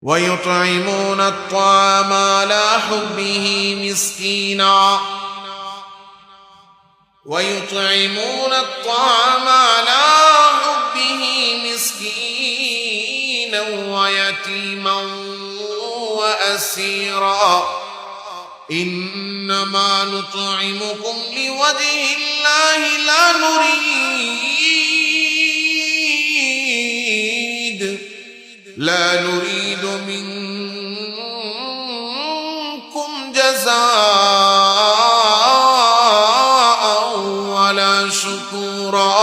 ويطعمون الطعام على حبه مسكينا ويطعمون الطعام على حبه مسكينا ويتيما وأسيرا إنما نطعمكم لوجه الله لا نريد منكم جزاء ولا شكورا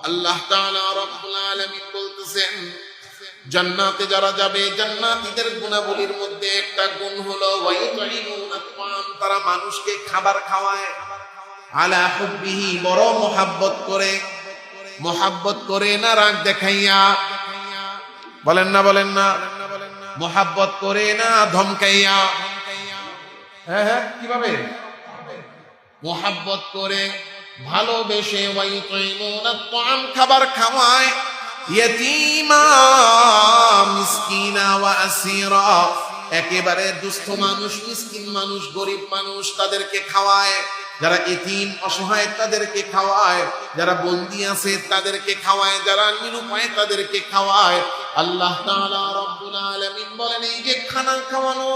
আল্লাহ তাআলা রব্বুল আলামিন বলতেছেন, জান্নাতে যারা যাবে জান্নাতীদের গুণাবলীর মধ্যে একটা গুণ হলো ওয়ায়ুতঈমুনাত তাআম, তারা মানুষকে খাবার খাওয়ায় আলা হুব্বিহি, বড় মোহাব্বত করে না রাগ দেখাইয়া, বলেন না মোহাব্বত করে না ধমকাইয়া, হ্যাঁ কিভাবে মোহাব্বত করে ভালোবেসে ওয়ায়ুতঈমুনাত তাআম, খাবার খাওয়ায় ইয়াতীমা মিসকিনা ওয়া আসীরা, একেবারে দুস্থ মানুষ, মিসকিন মানুষ, গরিব মানুষ তাদেরকে খাওয়ায়, যারা ইতিম অসহায় তাদেরকে খাওয়ায়, যারা বন্দী আছে তাদেরকে খাওয়ায়, যারা নিরুপায় তাদেরকে খাওয়ায়। আল্লাহ তাআলা রব্বুল আলামিন বলেন, এই যে খানা খাওয়ানো,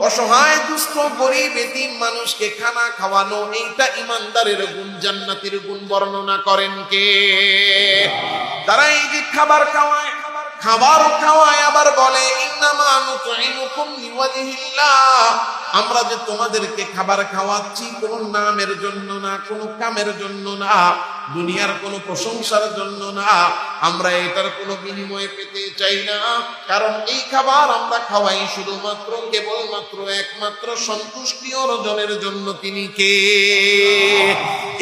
অসহায় দুস্থ গরিব ইতিম মানুষকে খানা খাওয়ানো, এইটা ঈমানদারের গুণ, জান্নাতের গুণ বর্ণনা করেন কে? তারা এই যে খাবার খাওয়ায় আবার বলে ইন্নামা নুতঈমুকুম লিওয়াজহিল্লাহ, আমরা যে তোমাদেরকে খাবার খাওয়াচ্ছি কোনো নামের জন্য না, কোনো কামের জন্য না, দুনিয়ার কোনো প্রশংসার জন্য না, আমরা এটার কোনো বিনিময় পেতে চাই না। কারণ এই খাবার আমরা খাওয়াই শুধুমাত্র কেবলমাত্র একমাত্র সন্তুষ্টি অর্জনের জন্য। তিনি কে?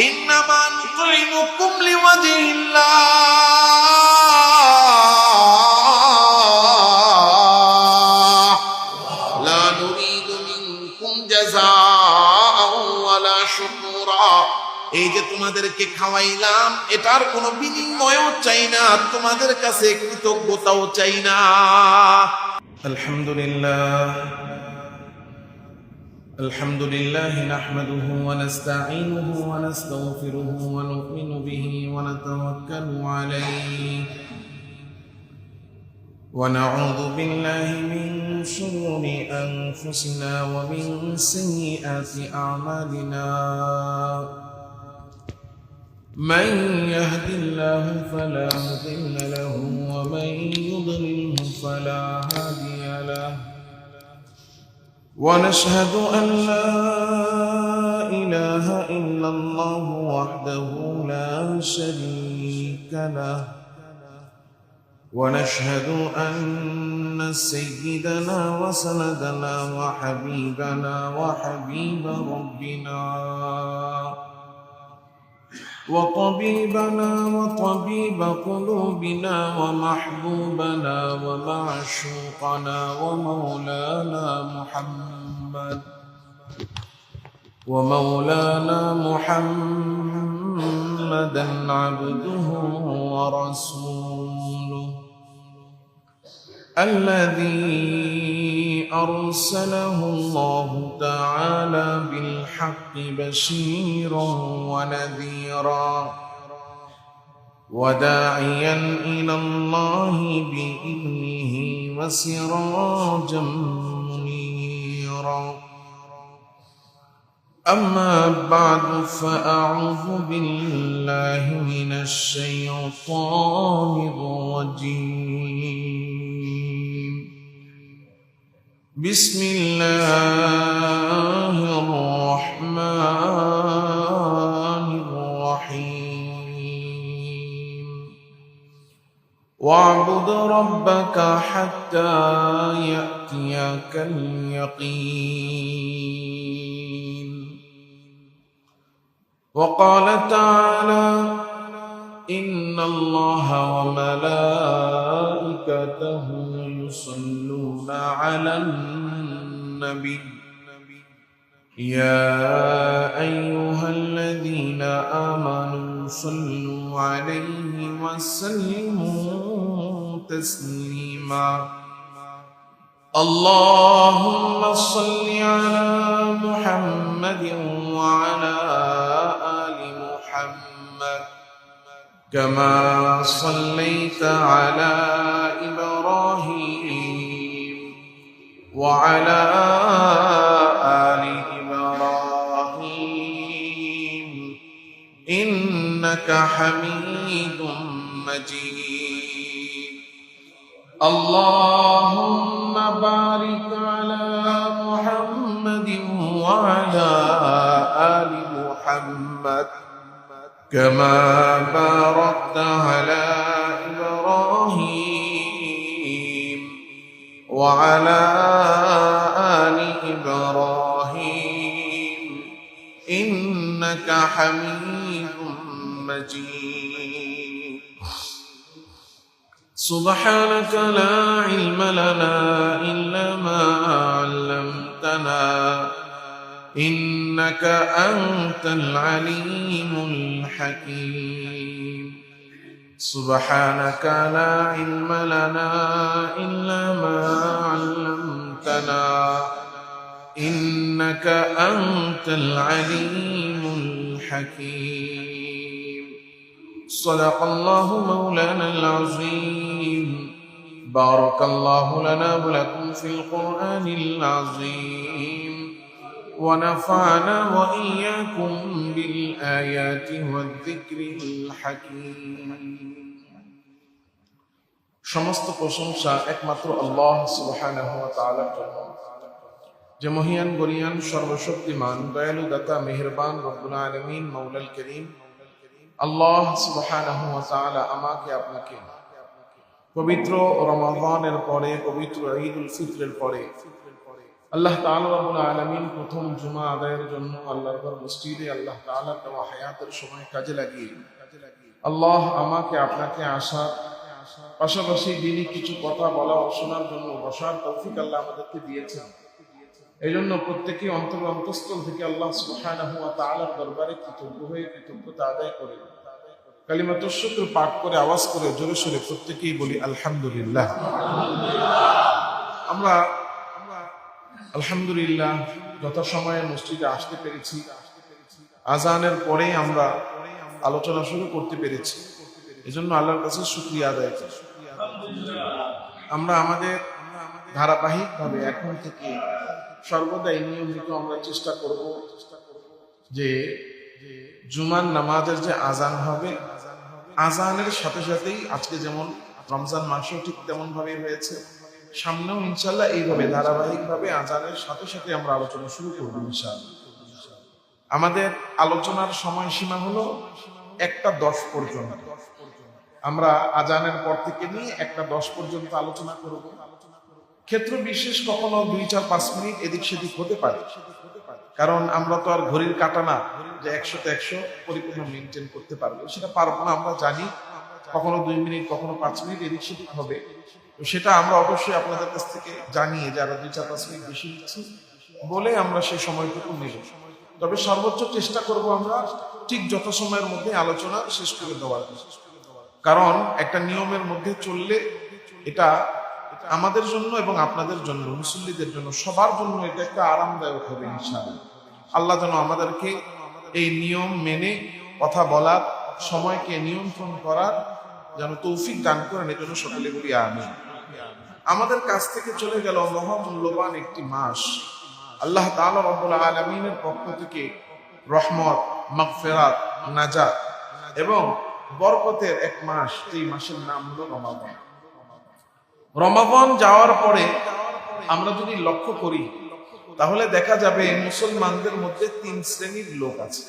ইন্নামা নুতঈমুকুম লিওয়াজহিল্লাহ এই যে তোমাদেরকে খাওয়াইলাম এটার কোনো বিনিময়ও চাই না, তোমাদের কাছে কৃতজ্ঞতাও চাই না। আলহামদুলিল্লাহ নাহমাদুহু ওয়া নাস্তাঈনুহু ওয়া নাস্তাগফিরুহু ওয়া নু'মিনু বিহি ওয়া নাতাওয়াক্কালু আলাইহি ونعوذ بالله من شرور أنفسنا ومن سيئات أعمالنا من يهد الله فلا مضل له ومن يضلله فلا هادي له ونشهد أن لا إله إلا الله وحده لا شريك له ونشهد أن سيدنا وسندنا وحبيبنا وحبيب ربنا وطبيبنا وطبيب قلوبنا ومحبوبنا ومعشوقنا ومولانا محمدا عبده ورسوله الذي أرسله الله تعالى بالحق بشيرا ونذيرا وداعيا إلى الله بإذنه وسراجا منيرا. أما بعد فأعوذ بالله من الشيطان الرجيم. بسم الله الرحمن الرحيم. واعبد ربك حتى يأتيك اليقين. وقال تعالى إن الله وملائكته يصلون على النبي يا أيها الذين آمنوا صلوا عليه وسلموا تسليما اللهم صل على محمد وعلى آل محمد كما صليت على إبراهيم وعلى آل إبراهيم إنك حميد مجيد اللهم بارك على محمد وعلى آل محمد كما باركت على إبراهيم وعلى آل إبراهيم إنك حميد مجيد سبحانك لا علم لنا إلا ما علمتنا إنك أنت العليم الحكيم سبحانك لا علم لنا إلا ما علمتنا إنك أنت العليم الحكيم صدق الله مولانا العظيم بارك الله لنا ولكم في القرآن العظيم ونفعنا وإياكم بالآيات والذكر الحكيم সমস্ত প্রশংসা একমাত্র আল্লাহ সুবহানাহু ওয়া তাআলার জন্য, যে মহিয়ান গরিয়ান সর্বশক্তিমান দয়ালু দাতা মেহেরবান রব্বুল আলামিন মাওলাল করিম আল্লাহ সুবহানাহু ওয়া তাআলা আমাকে আপনাকে পবিত্র রমাদানের পরে, পবিত্র ঈদুল ফিতরের পরে আল্লাহ তাআলা রব্বুল আলামিন প্রথম জুমা আদায়ের জন্য আল্লাহর ঘর মসজিদে আল্লাহ তাআলার দেওয়া হায়াতের সময় কাজে লাগিয়ে আল্লাহ আমাকে আপনাকে আসা পাশাপাশি দিনই কিছু কথা বলা ও শোনার জন্য বসার তৌফিক আল্লাহ আমাদেরকে দিয়েছেন। এই জন্য প্রত্যেকে অন্তঃস্থল থেকে আল্লাহ সুবহানাহু ওয়া তাআলার দরবারে কৃতজ্ঞ হয়ে কৃতজ্ঞতা আদায় করে কালিমাতুশ শুকর পাঠ করে আওয়াজ করে জোরে সোরে প্রত্যেকেই বলি আলহামদুলিল্লাহ। আমরা আলহামদুলিল্লাহ যথাসময়ে মসজিদে আসতে পেরেছি, আজানের পরে আমরা আলোচনা শুরু করতে পেরেছি, এজন্য আল্লাহর কাছে শুকরিয়া আদায় করি। আমরা আমাদের ধারাবাহিকভাবে এখন থেকে সর্বদাই নিয়মিত আমরা চেষ্টা করব যে জুমার নামাজের যে আজান হবে, আজানের সাথে সাথেই আজকে যেমন রমজান মাসও ঠিক তেমন ভাবে হয়েছে, সামনেও ইনশাআল্লাহ এইভাবে ধারাবাহিকভাবে আজানের সাথে সাথে আমরা আলোচনা শুরু করব ইনশাআল্লাহ। আমাদের আলোচনার সময়সীমা হলো 1টা 10 পর্যন্ত। আমরা আজানের পর থেকে নিয়ে 1টা 10 পর্যন্ত আলোচনা করব। ক্ষেত্র বিশেষ কখনো 2-4-5 মিনিট এদিক সেদিক হতে পারে, কারণ আমরা তো আর ঘড়ির কাঁটা না যে 100তে 100 পরিপূর্ণ মেনটেন করতে পারবো, সেটা পারবো না। আমরা জানি কখনো 2 মিনিট কখনো 5 মিনিট এদিক সেদিক হবে, তো সেটা আমরা অবশ্যই আপনাদের কাছ থেকে জানিয়ে যারা 2-4-5 মিনিট বেশি নিচ্ছি বলে আমরা সেই সময়টুকু নেব। তবে সর্বোচ্চ চেষ্টা করব আমরা ঠিক যত সময়ের মধ্যে আলোচনা শেষ করে দেওয়ার, কারণ একটা নিয়মের মধ্যে চললে এটা আমাদের জন্য এবং আপনাদের জন্য, মুসল্লিদের জন্য, সবার জন্য এটা একটা আরামদায়ক হবে ইনশাআল্লাহ। আল্লাহ যেন আমাদেরকে এই নিয়ম মেনে কথা বলার, সময়কে নিয়ন্ত্রণ করার যেন তৌফিক দান করেন, এই জন্য সকলে বলি আমিন। আমাদের কাছ থেকে চলে গেল মহামূল্যবান একটি মাস, আল্লাহ তাআলা রব্বুল আলামিনের পক্ষ থেকে রহমত, মাগফিরাত, নাজাত এবং বরকতের এক মাস। এই মাসের নাম হলো রমাদান। রমাদান যাওয়ার পরে আমরা যদি লক্ষ্য করি তাহলে দেখা যাবে মুসলমানদের মধ্যে 3 শ্রেণীর লোক আছে।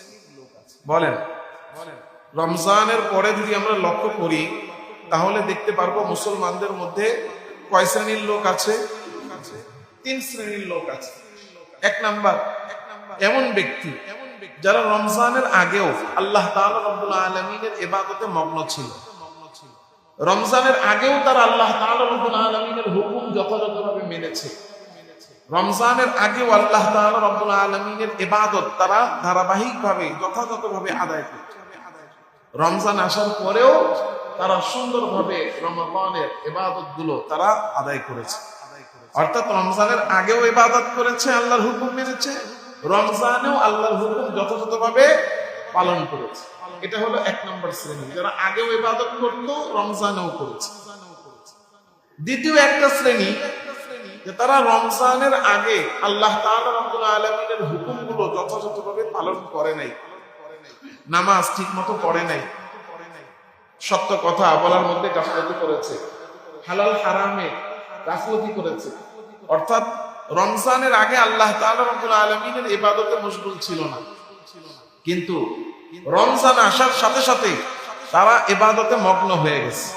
বলেন, রমজানের পরে যদি আমরা লক্ষ্য করি তাহলে দেখতে পারবো মুসলমানদের মধ্যে কয় শ্রেণীর লোক আছে? 3 শ্রেণীর লোক আছে। 1 নাম্বার এমন ব্যক্তি যারা রমজানের আগেও আল্লাহ তাআলা রব্বুল আলামিনের ইবাদতে মগ্ন ছিল। রমজানের আগেও তারা আল্লাহ তাআলা রব্বুল আলামিনের হুকুম যথাযথভাবে মেনেছে। রমজানের আগেও আল্লাহ তাআলা রব্বুল আলামিনের ইবাদত তারা ধারাবাহিকভাবে যথাযথভাবে আদায় করছে। রমজান আসার পরেও তারা সুন্দরভাবে রমাদানের ইবাদত গুলো তারা আদায় করেছে। অর্থাৎ রমজানের আগেও ইবাদত করেছে, আল্লাহর হুকুম মেনেছে, রমজানেও আল্লাহর হুকুম যথাযথভাবে পালন করেছে। এটা হলো 1 নম্বর শ্রেণী, যারা আগেও ইবাদত করত, রমজানেও করেছে। দ্বিতীয় একটা শ্রেণী, যে তারা রমজানের আগে আল্লাহ তাআলা রাব্বুল আলামিনের হুকুমগুলো যথাযথভাবে পালন করে নাই, নামাজ ঠিক মতো পড়ে নাই, সত্য কথা বলার মধ্যে গাফলতি করেছে, হালাল হারামে গাফলতি করেছে। অর্থাৎ রমজানের আগে আল্লাহ তাআলা রাব্বুল আলামিনের ইবাদতে মশগুল ছিল না, কিন্তু রমজান আসার সাথে সাথে তারা ইবাদতে মগ্ন হয়ে গেছে।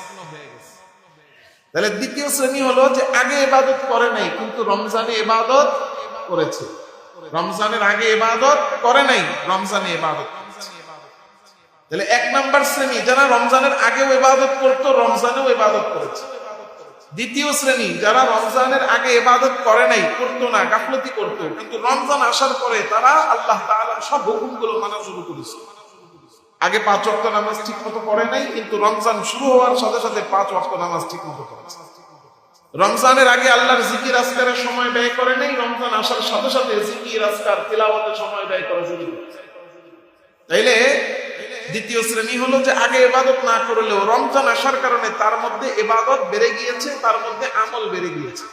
তাহলে দ্বিতীয় শ্রেণী হলো যে আগে ইবাদত করে নাই কিন্তু রমজানে ইবাদত করেছে, রমজানের আগে ইবাদত করে নাই, রমজানে ইবাদত করেছে। তাহলে 1 নম্বর শ্রেণী যারা রমজানের আগেও ইবাদত করতো, রমজানেও ইবাদত করেছে। দ্বিতীয় শ্রেণী যারা রমজানের আগে ইবাদত করে নাই, করতো না, গাফলতি করতো, কিন্তু রমজান আসার পরে তারা আল্লাহ তাআলার সব হুকুমগুলো মানা শুরু করেছে। আগে 5 ওয়াক্ত নামাজ ঠিক মতো পড়ে নাই, কিন্তু রমজান শুরু হওয়ার সাথে সাথে 5 ওয়াক্ত নামাজ ঠিক মতো পড়েছে। রমজানের আগে আল্লাহর জিকির আজকারের সময় ব্যয় করে নাই, রমজান আসার সাথে সাথে জিকির আজকার তিলাওয়াতের সময় ব্যয় করা শুরু করেছে। তাইলে দ্বিতীয় শ্রেণী হলো যে আগে ইবাদত না করলেও রমজান আসার কারণে তার মধ্যে ইবাদত বেড়ে গিয়েছে, তার মধ্যে আমল বেড়ে গিয়েছে।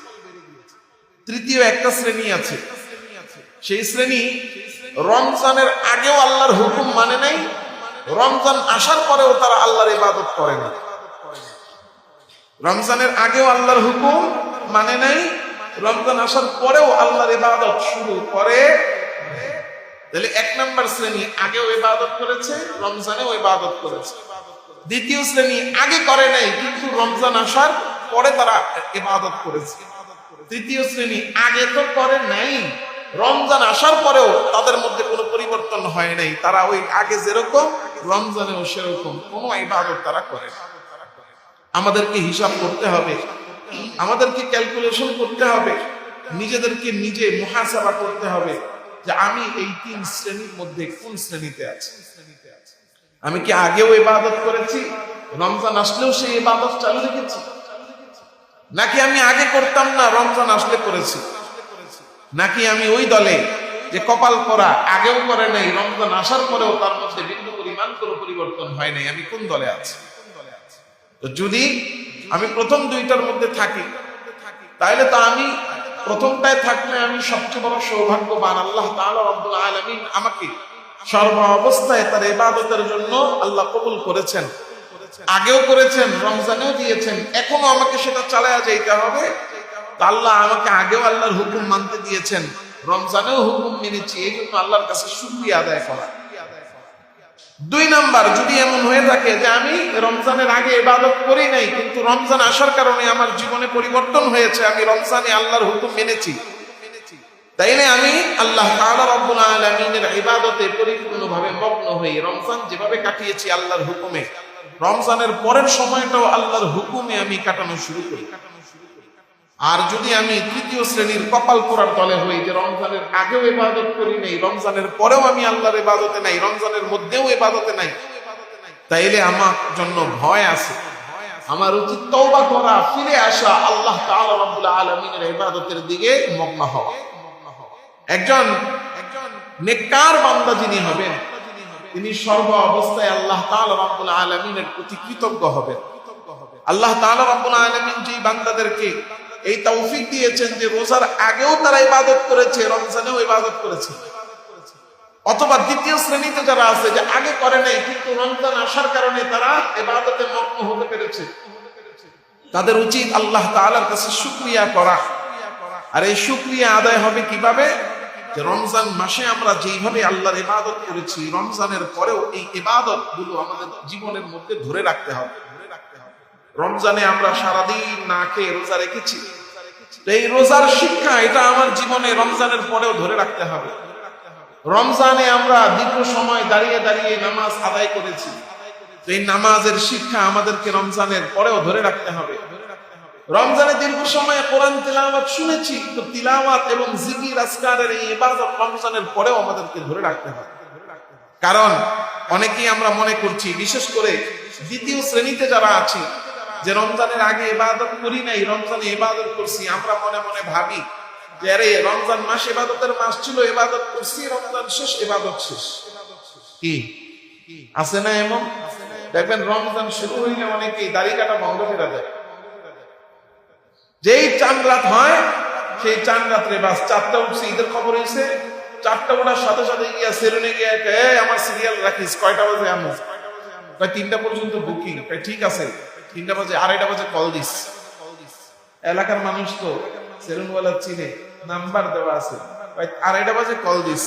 তৃতীয় একটা শ্রেণী আছে, সেই শ্রেণী রমজানের আগেও আল্লাহর হুকুম মানে নাই, রমজান আসার পরেও তারা আল্লাহর ইবাদত করে না। রমজানের আগেও আল্লাহর হুকুম মানে নাই, রমজান আসার পরেও আল্লাহর ইবাদত শুরু করে। তাহলে 1 নম্বর শ্রেণী আগেও ইবাদত করেছে, রমজানেও ইবাদত করেছে। দ্বিতীয় শ্রেণী আগে করে নাই কিন্তু রমজান আসার পরে তারা ইবাদত করেছে। তৃতীয় শ্রেণী আগে তো করে নাই, রমজান আসার পরেও তাদের মধ্যে কোনো পরিবর্তন হয় নাই, তারা ওই আগে যেরকম রমজানেও সেরকম, কোনো ইবাদত তারা করে না। আমাদেরকে হিসাব করতে হবে, আমাদেরকে ক্যালকুলেশন করতে হবে, নিজেদেরকে নিজে মুহাসাবা করতে হবে যে আমি এই 3 শ্রেণীর মধ্যে কোন শ্রেণীতে আছি। আমি কি আগেও ইবাদত করেছি, রমজান আসলেও সেই ইবাদত চালু রেখেছি, নাকি আমি আগে করতাম না, রমজান আসলে করেছি, নাকি আমি ওই দলে যে কপাল পরা আগেও করে নাই, রমজান আসার পরেও তার মধ্যে বিন্দু পরিমাণ কোনো পরিবর্তন হয় নাই, আমি কোন দলে আছি? তো যদি আমি প্রথম 2টার মধ্যে থাকি, তাহলে তো আমি প্রথমটায় থাকলে আমি সবচেয়ে বড় সৌভাগ্যবান। আল্লাহ তাআলা রাব্বুল আলামিন আমাকে সর্ব অবস্থায় তার ইবাদতের জন্য আল্লাহ কবুল করেছেন, আগেও করেছেন, রমজানেও দিয়েছেন, এখনো আমাকে সেটা চালায়া যাইতে হবে। আল্লাহ আমাকে আগেও আল্লাহর হুকুম মানতে দিয়েছেন, রমজানেও হুকুম মেনেছি, এই জন্য আল্লাহর কাছে শুকরিয়া আদায় করা। 2 নাম্বার, যদি এমন হয়ে থাকে যে আমি রমজানের আগে ইবাদত করি নাই কিন্তু রমজান আসার কারণে আমার জীবনে পরিবর্তন হয়েছে, আমি রমজানে আল্লাহর হুকুম মেনেছি, তাইলে আমি আল্লাহ তাআলা রাব্বুল আলামিনের ইবাদতে পরিপূর্ণভাবে মগ্ন হই। রমজান যেভাবে কাটিয়েছি আল্লাহর হুকুমে, রমজানের পরের সময়টাও আল্লাহর হুকুমে আমি কাটানো শুরু করি। আর যদি আমি তৃতীয় শ্রেণীর কপাল পোড়ার দলে হই, যে রমজানের আগেও ইবাদত করি নাই, রমজানের পরেও আমি আল্লাহর ইবাদতে নাই, রমজানের মধ্যেও ইবাদতে নাই, তাইলে আমার জন্য ভয় আছে, আমার উচিত তওবা করা, ফিরে আসা, আল্লাহ তাআলা রাব্বুল আলামিনের ইবাদতের দিকে মগ্ন হওয়া। একজন নেককার বান্দা যিনি হবেন, তিনি সর্ব অবস্থায় আল্লাহ তাআলা রাব্বুল আলামিনের প্রতি কৃতজ্ঞ হবেন। আল্লাহ তাআলা রাব্বুল আলামিন যেই বান্দাদেরকে এই তৌফিক দিয়েছেন যে রোজার আগেও তারা ইবাদত করেছে, রমজানেও ইবাদত করেছে, অথবা দ্বিতীয় শ্রেণীতে যারা আছে যে আগে করে নাই কিন্তু রমজান আসার কারণে তারা ইবাদতে মগ্ন হতে পেরেছে, তাদের উচিত আল্লাহ তাআলার কাছে শুকরিয়া করা। আর এই শুকরিয়া আদায় হবে কিভাবে? যে রমজান মাসে আমরা যেইভাবে আল্লাহর ইবাদত করেছি, রমজানের পরেও এই ইবাদত গুলো আমাদের জীবনের মধ্যে ধরে রাখতে হবে। রমজানে আমরা সারাদিন না খেয়ে রোজা রেখেছি, এই রোজার শিক্ষা এটা আমার জীবনে রমজানের পরেও ধরে রাখতে হবে। রমজানে আমরা দীর্ঘ সময় দাঁড়িয়ে দাঁড়িয়ে নামাজ আদায় করেছি, এই নামাজের শিক্ষা আমাদেরকে রমজানের পরেও ধরে রাখতে হবে। রমজানে দীর্ঘ সময় কোরআন তিলাওয়াত শুনেছি, তো তিলাওয়াত এবং জিকির আজকারের এই ইবাদত রমজানের পরেও আমাদেরকে ধরে রাখতে হবে। কারণ অনেকেই আমরা মনে করছি, বিশেষ করে দ্বিতীয় শ্রেণীতে যারা আছি, যে রমজানের আগে ইবাদত করি নাই, রমজানে ইবাদত করছি, আমরা মনে মনে ভাবি যে আরে রমজান মাস ইবাদতের মাস ছিল, ইবাদত করছি, রমজান শেষ, ইবাদত শেষ। কি আছে না এমন? দেখবেন রমজান শুরু হইলে অনেকেই দাড়ি কাটা বন্ধ করে দেয়। যেই চাঁদ রাত হয়, সেই চাঁদ রাত্রে বাস 4টা উঠছে, ঈদের খবর হয়েছে, 4টা ওঠার সাথে সাথে গিয়া সেলুনে গিয়ে আমার সিরিয়াল রাখিস, কয়টা বাজে আমি? 3টা পর্যন্ত বুকিং। ঠিক আছে, 3টা বাজে, 2:30 বাজে কল দিস। এলাকার মানুষ তো সেলুনওয়ালা চিনে, নাম্বার দেওয়া আছে, 2:30 বাজে কল দিস।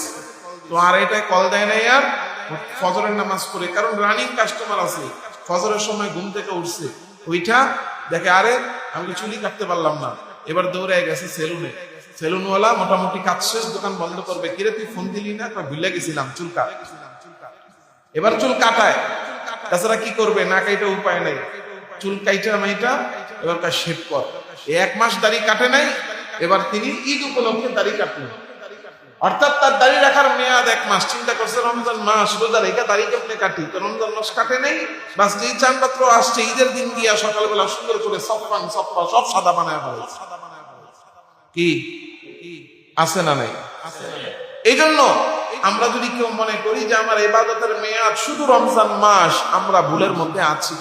তো 2:30টায় কল দেয় নাই, আর ফজরের নামাজ পড়ে, কারণ রানিং কাস্টমার আছে, ফজরের সময় ঘুম থেকে উঠছে, ওইটা দেখে আরে আমি চুলি কাটতে পারলাম না, এবার দৌড়ে গেছে সেলুনে। সেলুনওয়ালা মোটামুটি কাজ শেষ, দোকান বন্ধ করবে, কিরে তুই ফোন দিলি না? ভুলে গেছিলাম, চুল কাট। এবার চুল কাটায়, তাছাড়া কি করবে, না কাইটা উপায় নাই, চুল কাইটা মাইটা এবার তার শেভ কর। 1 মাস দাড়ি কাটে নাই, এবার তিনি ঈদ উপলক্ষে দাড়ি কাটলেন, অর্থাৎ তার দাড়ি রাখার মেয়াদ 1 মাস। চিন্তা করছে রমজান মাস, রোজা রেখা দাড়ি কেমনে কাটি, তো রমজান মাস কাটে নেই, বাস যেই চাঁদ রাত্র আসছে, ঈদের দিন গিয়া সকালবেলা সুন্দর করে সপ্পান সপ্পা সব সাদা বানায় ফেলেছে। কি আছে না নাই? এই জন্য আমরা যদি কেউ মনে করি যে আমার ইবাদতের মেয়াদ শুধু রমজান মাস, আমরা ভুলের মধ্যে আছি।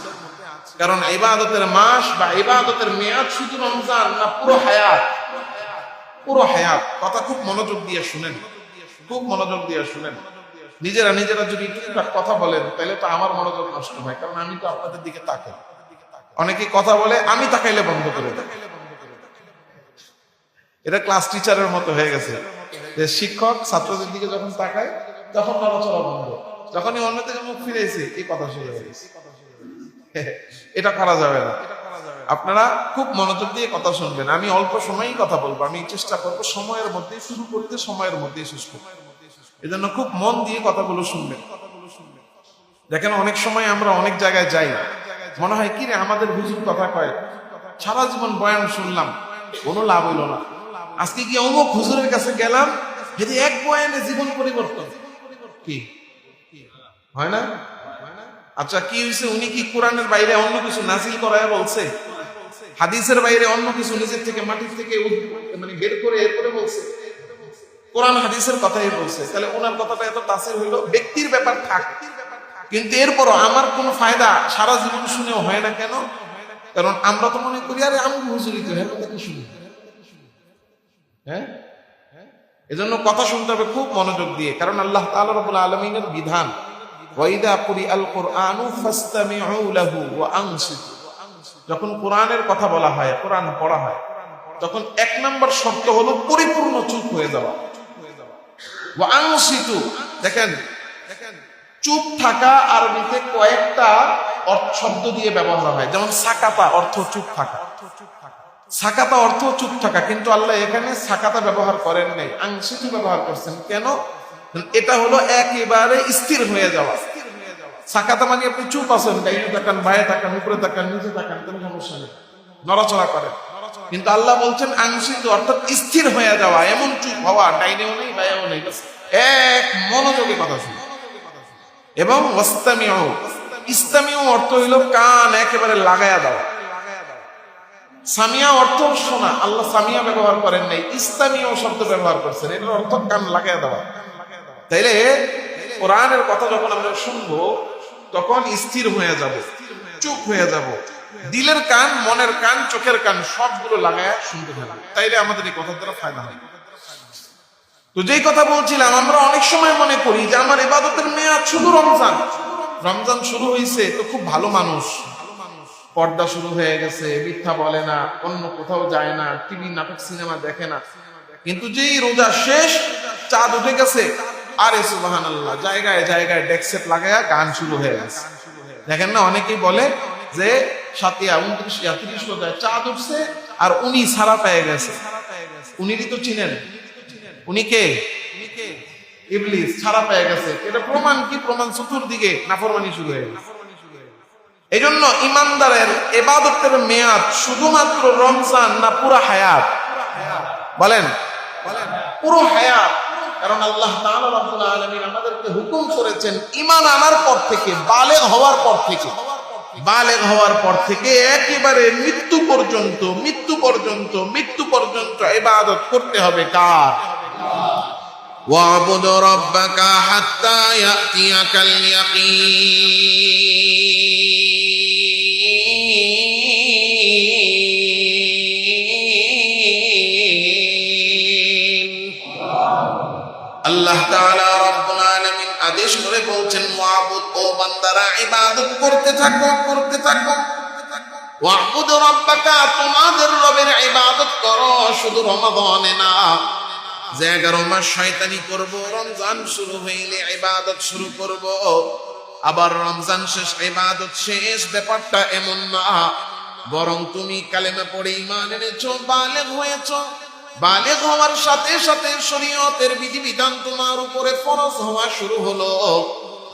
কারণ ইবাদতের মাস বা ইবাদতের মেয়াদ শুধু রমজান না, পুরো হায়াত। পুরো হায়াত। কথা খুব মনোযোগ দিয়ে শুনেন, খুব মনোযোগ দিয়ে শুনেন। নিজেরা যদি ঠিকঠাক কথা বলেন, তাহলে তো আমার মনোযোগ নষ্ট হয়, কারণ আমি তো আপনাদের দিকে তাকাই। অনেকে কথা বলে, আমি তাকাইলে বন্ধ করে দেয়। এটা ক্লাস টিচারের মতো হয়ে গেছে, যে শিক্ষক ছাত্রদের দিকে যখন তাকায় তখন নড়াচড়া বন্ধ, যখনই অন্য থেকে মুখ ফিরেছে এই কথা শুরু হয়ে গেছে। এটা করা যাবে না। আপনারা খুব মনোযোগ দিয়ে কথা শুনবেন। আমি অল্প সময়ই কথা বলবো, আমি চেষ্টা করবো সময়ের মধ্যে শুরু করতে, সময়ের মধ্যে শেষ করতে। এজন্য খুব মন দিয়ে কথাগুলো শুনবেন। দেখেন অনেক সময় আমরা অনেক জায়গায় যাই, মনে হয় কি রে আমাদের হুজুর কথা কয়, সারা জীবন বয়ান শুনলাম, কোনো লাভ হইল না। আজকে গিয়ে অমুক হুজুরের কাছে গেলাম, যদি এক বয়ানে জীবন পরিবর্তন। কি হয় না? আচ্ছা কি হয়েছে, উনি কি কোরআনের বাইরে অন্য কিছু নাজিল করায় বলছে? হাদিসের বাইরে অন্য কিছু নিজের থেকে মাটির থেকে মানে বের করে এরপরে বলছে? কোরআন হাদিসের কথাই বলছে। তাহলে ওনার কথাটা এত তাসির হইলো, ব্যক্তির ব্যাপার থাক, কিন্তু এরপরও আমার কোনো ফায়দা সারা জীবন শুনেও হয় না। কেন? কারণ আমরা তো মনে করি আরে আমি হুজুরি তো, হ্যাঁ কথা কি শুনি। হ্যাঁ, এজন্য কথা শুনতে হবে খুব মনোযোগ দিয়ে, কারণ আল্লাহ তাআলা রাব্বুল আলামিনের বিধান, ওয়াইদা কুরিআল কুরআনু ফাসতামিউ লাহু ওয়া আনসিতু। যখন কোরআনের কথা বলা হয়, কোরআন পড়া হয়, তখন 1 নম্বর শর্ত হলো পরিপূর্ণ চুপ হয়ে যাওয়া। ওয়া আনসিতু, দেখেন চুপ থাকা আরবিতে কয়েকটা শব্দ দিয়ে ব্যবহার হয়, যেমন সাকাতা অর্থ চুপ থাকা, সাকাতা অর্থ চুপ থাকা, কিন্তু আল্লাহ এখানে সাকাতা ব্যবহার করেন নাই, আংশিকই ব্যবহার করছেন। কেন? এটা হলো একেবারে স্থির হয়ে যাওয়া। সাকাতা মানে আপনি চুপ আছেন, ডাইনে তাকান, বায়ে তাকান, উপরে তাকান, নিচে তাকান, কোনো সমস্যা নেই, নড়াচড়া করেন। কিন্তু আল্লাহ বলছেন আংশিক, অর্থাৎ স্থির হয়ে যাওয়া, এমন চুপ হওয়া, ডাইনেও নেই বায়েও নেই, এক মনোযোগে কথা শুনে। এবং ওয়াস্তামিউ, ইস্তামিউ অর্থ হইল কান একেবারে লাগায়া দেওয়া। সামিয়া অর্থ শোনা, আল্লাহ সামিয়া ব্যবহার করেন নাই, ইস্তামিউ শব্দ ব্যবহার করছেন, এটার অর্থ কান লাগায়া দেওয়া। তাইলে কোরআনের কথা যখন আমরা শুনবো তখন স্থির হয়ে যাব, চুপ হয়ে যাব, দিলের কান, মনের কান, চোখের কান সবগুলো লাগায়া শুনতে থাকবো, তাইলে আমাদের এই কথার দ্বারা ফায়দা হয়। তো যেই কথা বলছিলাম, আমরা অনেক সময় মনে করি যে আমার ইবাদতের মেয়াদ শুধু রমজান। রমজান শুরু হয়েছে তো খুব ভালো মানুষ, পর্দা শুরু হয়ে গেছে, মিথ্যা বলে না, অন্য কোথাও যায় না, টিভি নাটক সিনেমা দেখে না। কিন্তু যেই রোজা শেষ, চাঁদ উঠে গেছে, আরে সুবহানাল্লাহ, জায়গায় জায়গায় ডেকসেট লাগায়া গান শুরু হয়ে গেছে। দেখেন না, অনেকেই বলে যে 29 রোজায় চাঁদ উঠছে আর উনি সারা পেয়ে গেছে। উনিরই তো চিনেন, উনি কে? ইবলিস ছাড়া পেয়ে গেছে। এটা প্রমাণ কি? প্রমাণ চতুর্দিকে নাফরমানি শুরু হয়ে গেছে। এই জন্য ইমানদারের ইবাদতের মেয়াদ শুধুমাত্র রমজান না পুরো হায়াত? বলেন পুরো হায়াত। কারণ আল্লাহ তাআলা রাব্বুল আলামিন আমাদেরকে হুকুম করেছেন ঈমান আনার পর থেকে, বালেগ হওয়ার পর থেকে, বালেগ হওয়ার পর থেকে একেবারে মৃত্যু পর্যন্ত ইবাদত করতে হবে কার? ওয়াবুদ রাব্বাকা হাত্তা ইয়াতিয়াকাল ইয়াকিন। আল্লাহ তাআলা রব্বুল আলামিন আদেশ করে বলছেন, ওয়াবুদ, ও বান্দারা ইবাদত করতে থাকো। ওয়াবুদ রাব্বাকা, তোমাদের রবের ইবাদত করো, শুধু রমাদানে না, যে 11 মাস শয়তানি করব, রমজান শুরু হইলে ইবাদত শুরু করব, আবার রমজান শেষ ইবাদত শেষ, ব্যাপারটা এমন না। বরং তুমি কালেমা পড়ে ঈমান এনেছো, বালেগ হয়েছো, বালেগ হওয়ার সাথে সাথে শরীয়তের বিধিবিধান তোমার উপরে ফরজ হওয়া শুরু হলো।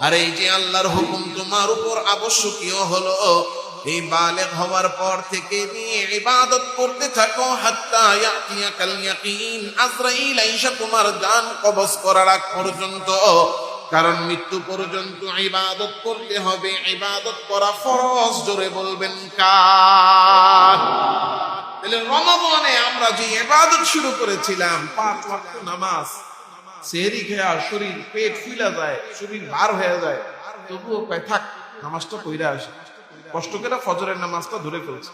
আর এই যে আল্লাহর হুকুম তোমার উপর আবশ্যকীয় হলো, এই বালেগ হওয়ার পর থেকে নিয়ে ইবাদত করতে থাকো হাত্তা ইয়াতিয়াকাল ইয়াকিন, আজরাইল আইসা তোমার জান কবজ করার আগ পর্যন্ত। কারণ মৃত্যু পর্যন্ত ইবাদত করতে হবে, ইবাদত করা ফরজ। জোরে বলবেন কার? তাহলে রমাদানে আমরা যে ইবাদত শুরু করেছিলাম, 5 ওয়াক্ত নামাজ, সেহরি খেয়া শরীর পেট ফুলা যায়, শরীর ভার হয়ে যায়, তবুও কয় থাক নামাজটা কইরা আসে, কষ্ট করে ফজরের নামাজটা ধরে ফেলছে,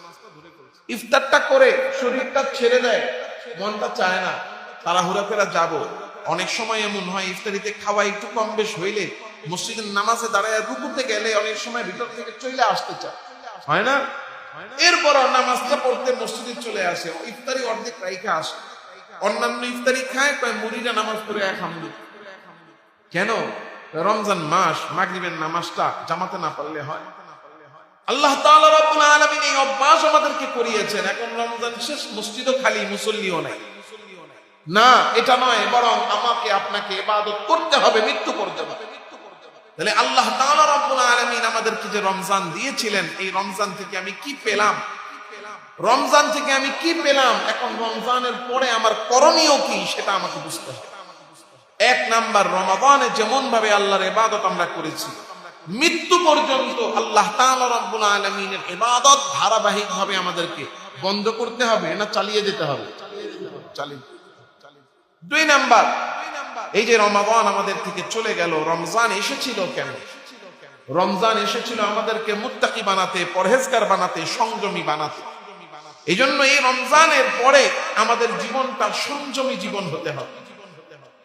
ইফতারটা করে শরীরটা ছেড়ে দেয়, মনটা চায় না তাড়াহুড়া করে যাব। অনেক সময় এমন হয় ইফতারিতে খাওয়া একটু কম বেশ হইলে মসজিদের নামাজে দাঁড়ায় রুকুতে গেলে অনেক সময় ভিতর থেকে চলে আসতে চায়, হয় না? এরপর নামাজটা পড়তে মসজিদে চলে আসে, ইফতারি অর্ধেক রাইখা আসে, অন্যান্য ইফতারি খায়, কয় মুড়িরা নামাজ পড়ে খামু। কেন? রমজান মাস, মাগরিবের নামাজটা জামাতে না পারলে হয়? আল্লাহ তাআলা রব্বুল আলামিন এই অভ্যাস আমাদেরকে করিয়েছেন। এখন রমজান শেষ, মসজিদও খালি, মুসল্লিও নাই। না, এটা নয়, বরং আমাকে আপনাকে ইবাদত করতে হবে মৃত্যু পর্যন্ত। তাহলে আল্লাহ তাআলা রব্বুল আলামিন আমাদেরকে যে রমজান দিয়েছিলেন, এই রমজান থেকে আমি কি পেলাম? এখন রমজানের পরে আমার করণীয় কি, সেটা আমাকে বুঝতে হবে। 1 নাম্বার, রমাদানে যেমন ভাবে আল্লাহর ইবাদত আমরা করেছি, মৃত্যু পর্যন্ত আল্লাহ তাআলা রব্বুল আলামিনের ইবাদত ধারাবাহিকভাবে আমাদেরকে বন্ধ করতে হবে না চালিয়ে যেতে হবে? 2 নাম্বার, এই যে রমাদান আমাদের থেকে চলে গেল, রমজান এসেছিল কেন? রমজান এসেছিল আমাদেরকে মুত্তাকি বানাতে, পরহেজগার বানাতে, সংযমী বানাতে। এই জন্য এই রমজানের পরে আমাদের জীবনটা সংযমী জীবন হতে হবে।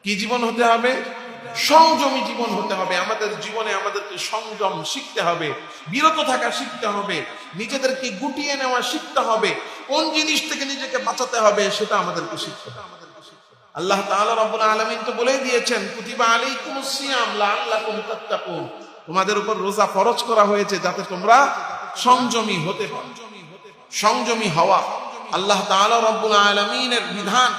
কি জীবন হতে হবে? সংযমী জীবন হতে হবে। আমাদের জীবনে আমাদেরকে সংযম শিখতে হবে, বিরত থাকা শিখতে হবে, নিজেদেরকে গুটিয়ে নেওয়া শিখতে হবে, কোন জিনিস থেকে নিজেকে বাঁচাতে হবে সেটা আমাদেরকে শিখতে হবে। আল্লাহ তাআলা রব্বুল আলামিন তো বলেই দিয়েছেন, কুতিবা আলাইকুমুস সিয়াম লাআল্লাকুম তাত্তাকুন, তোমাদের উপর রোজা ফরজ করা হয়েছে যাতে তোমরা সংযমী হতে পারো। সংযমী হওয়া আল্লাহ তাআলা রব্বুল আলামিনের বিধান।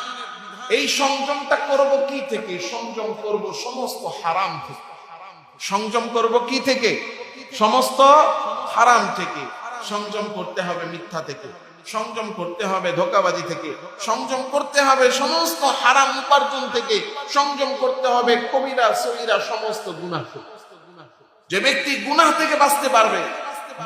এই সংযমটা করব কি থেকে? সংযম করব সমস্ত হারাম থেকে। সংযম করব কি থেকে? সমস্ত হারাম থেকে। সংযম করতে হবে মিথ্যা থেকে, সংযম করতে হবে ধোঁকাবাজি থেকে, সংযম করতে হবে সমস্ত হারাম উপার্জন থেকে, সংযম করতে হবে কবিরা সগীরা সমস্ত গুনাহ থেকে। যে ব্যক্তি গুনাহ থেকে বাঁচতে পারবে,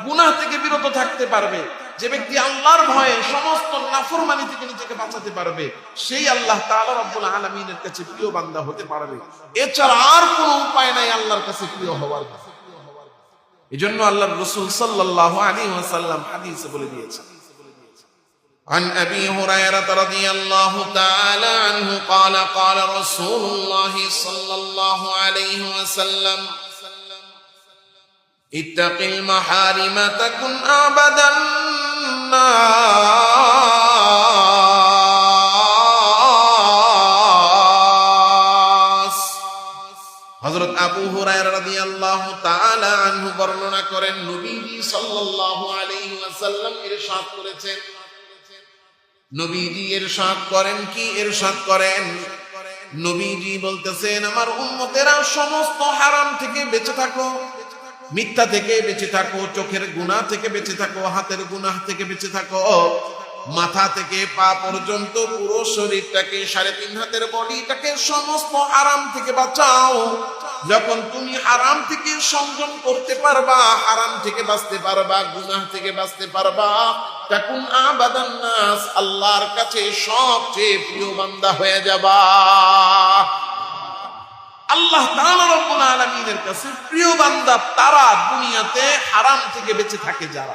গুনাহ থেকে বিরত থাকতে পারবে, যে ব্যক্তি আল্লাহর ভয়ে সমস্ত নাফরমানি থেকে নিজেকে বাঁচাতে পারবে, সেই আল্লাহ তাআলা রব্বুল আলামিনের কাছে প্রিয় বান্দা হতে পারবে। এছাড়া আর কোনো উপায় নাই আল্লাহর কাছে প্রিয় হওয়ার। এজন্য আল্লাহর রাসূল সাল্লাল্লাহু আলাইহি ওয়াসাল্লাম হাদিসে বলে দিয়েছেন, عن أبي هريرة رضي الله تعالى عنه قال قال رسول الله صلى الله عليه وسلم اتق المحارم تكن أعبد الناس। হযরত আবু হুরায়রা রাদিয়াল্লাহু তাআলা আনহু বর্ণনা করেন, নবীজি সাল্লাল্লাহু আলাইহি ওয়াসাল্লাম ইরশাদ করেছেন, নবীজি ইরশাদ করেন কি? ইরশাদ করেন, নবীজি বলতেছেন, আমার উম্মতেরা সমস্ত হারাম থেকে বেঁচে থাকো, মিথ্যা থেকে বেঁচে থাকো, চোখের গুনাহ থেকে বেঁচে থাকো, হাতের গুনাহ থেকে বেঁচে থাকো, মাথা থেকে পা পর্যন্ত পুরো শরীরটাকে, 3.5 হাতের বডিটাকে সমস্ত হারাম থেকে বাঁচাও। যখন তুমি হারাম থেকে সংযম করতে পারবা, হারাম থেকে বাঁচতে পারবা, গুনাহ থেকে বাঁচতে পারবা, তখন আবাদান নাস, আল্লাহর কাছে সবচেয়ে প্রিয় বান্দা হয়ে যাবা। আল্লাহ তাআলা রব্বুল আলামিনের কাছে প্রিয় বান্দা তারা দুনিয়াতে হারাম থেকে বেঁচে থাকে যারা।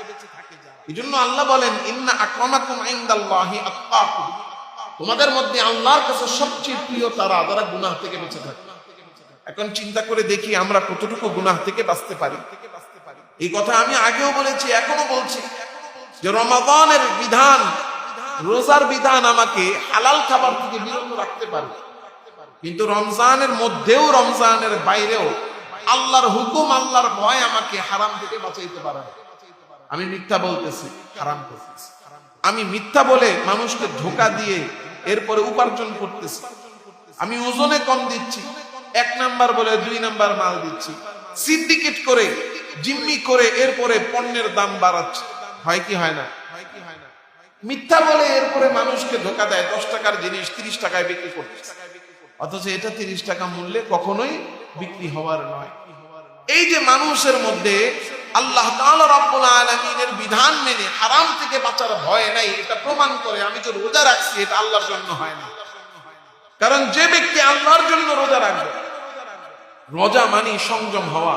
এজন্য আল্লাহ বলেন, ইন্না আকরামাকুম ইনদাল্লাহি আতকাকুম, তোমাদের মধ্যে আল্লাহর কাছে সবচেয়ে প্রিয় তারা যারা গুনাহ থেকে বেঁচে থাকে। এখন চিন্তা করে দেখি আমরা কতটুকু গুনাহ থেকে বাঁচতে পারি। এই কথা আমি আগেও বলেছি, এখনো বলছি যে রমাদানের বিধান, রোজার বিধান আমাকে হালাল খাবার থেকে বিরত রাখতে পারে, কিন্তু রমজানের মধ্যেও রমজানের বাইরেও আল্লাহর হুকুম, আল্লাহর ভয় আমাকে হারাম থেকে বাঁচাইতে পারে। আমি মিথ্যা বলতেছি, হারাম করতেছি, আমি মিথ্যা বলে মানুষকে ধোঁকা দিয়ে এরপরে উপার্জন করতেছি, আমি ওজনে কম দিচ্ছি, 1 নাম্বার বলে 2 নাম্বার মাল দিচ্ছি, সিন্ডিকেট করে, জিম্মি করে এরপরে পণ্যের দাম বাড়াচ্ছে। হয় কি হয় না? মিথ্যা বলে এরপরে মানুষকে ধোঁকা দেয়, 10 টাকার জিনিস 30 টাকায় বিক্রি করতেছে, অথচ এটা 30 টাকা মূল্যে কখনোই বিক্রি হওয়ার নয়। এই যে মানুষের মধ্যে আল্লাহ তাআলা রব্বুল আলামিনের বিধান মেনে হারাম থেকে বাঁচার ভয় নাই, এটা প্রমাণ করে আমি যে রোজা রাখছি এটা আল্লাহর জন্য হয় না। কারণ যে ব্যক্তি আল্লাহর জন্য রোজা রাখবে, রোজা মানে সংযম হওয়া।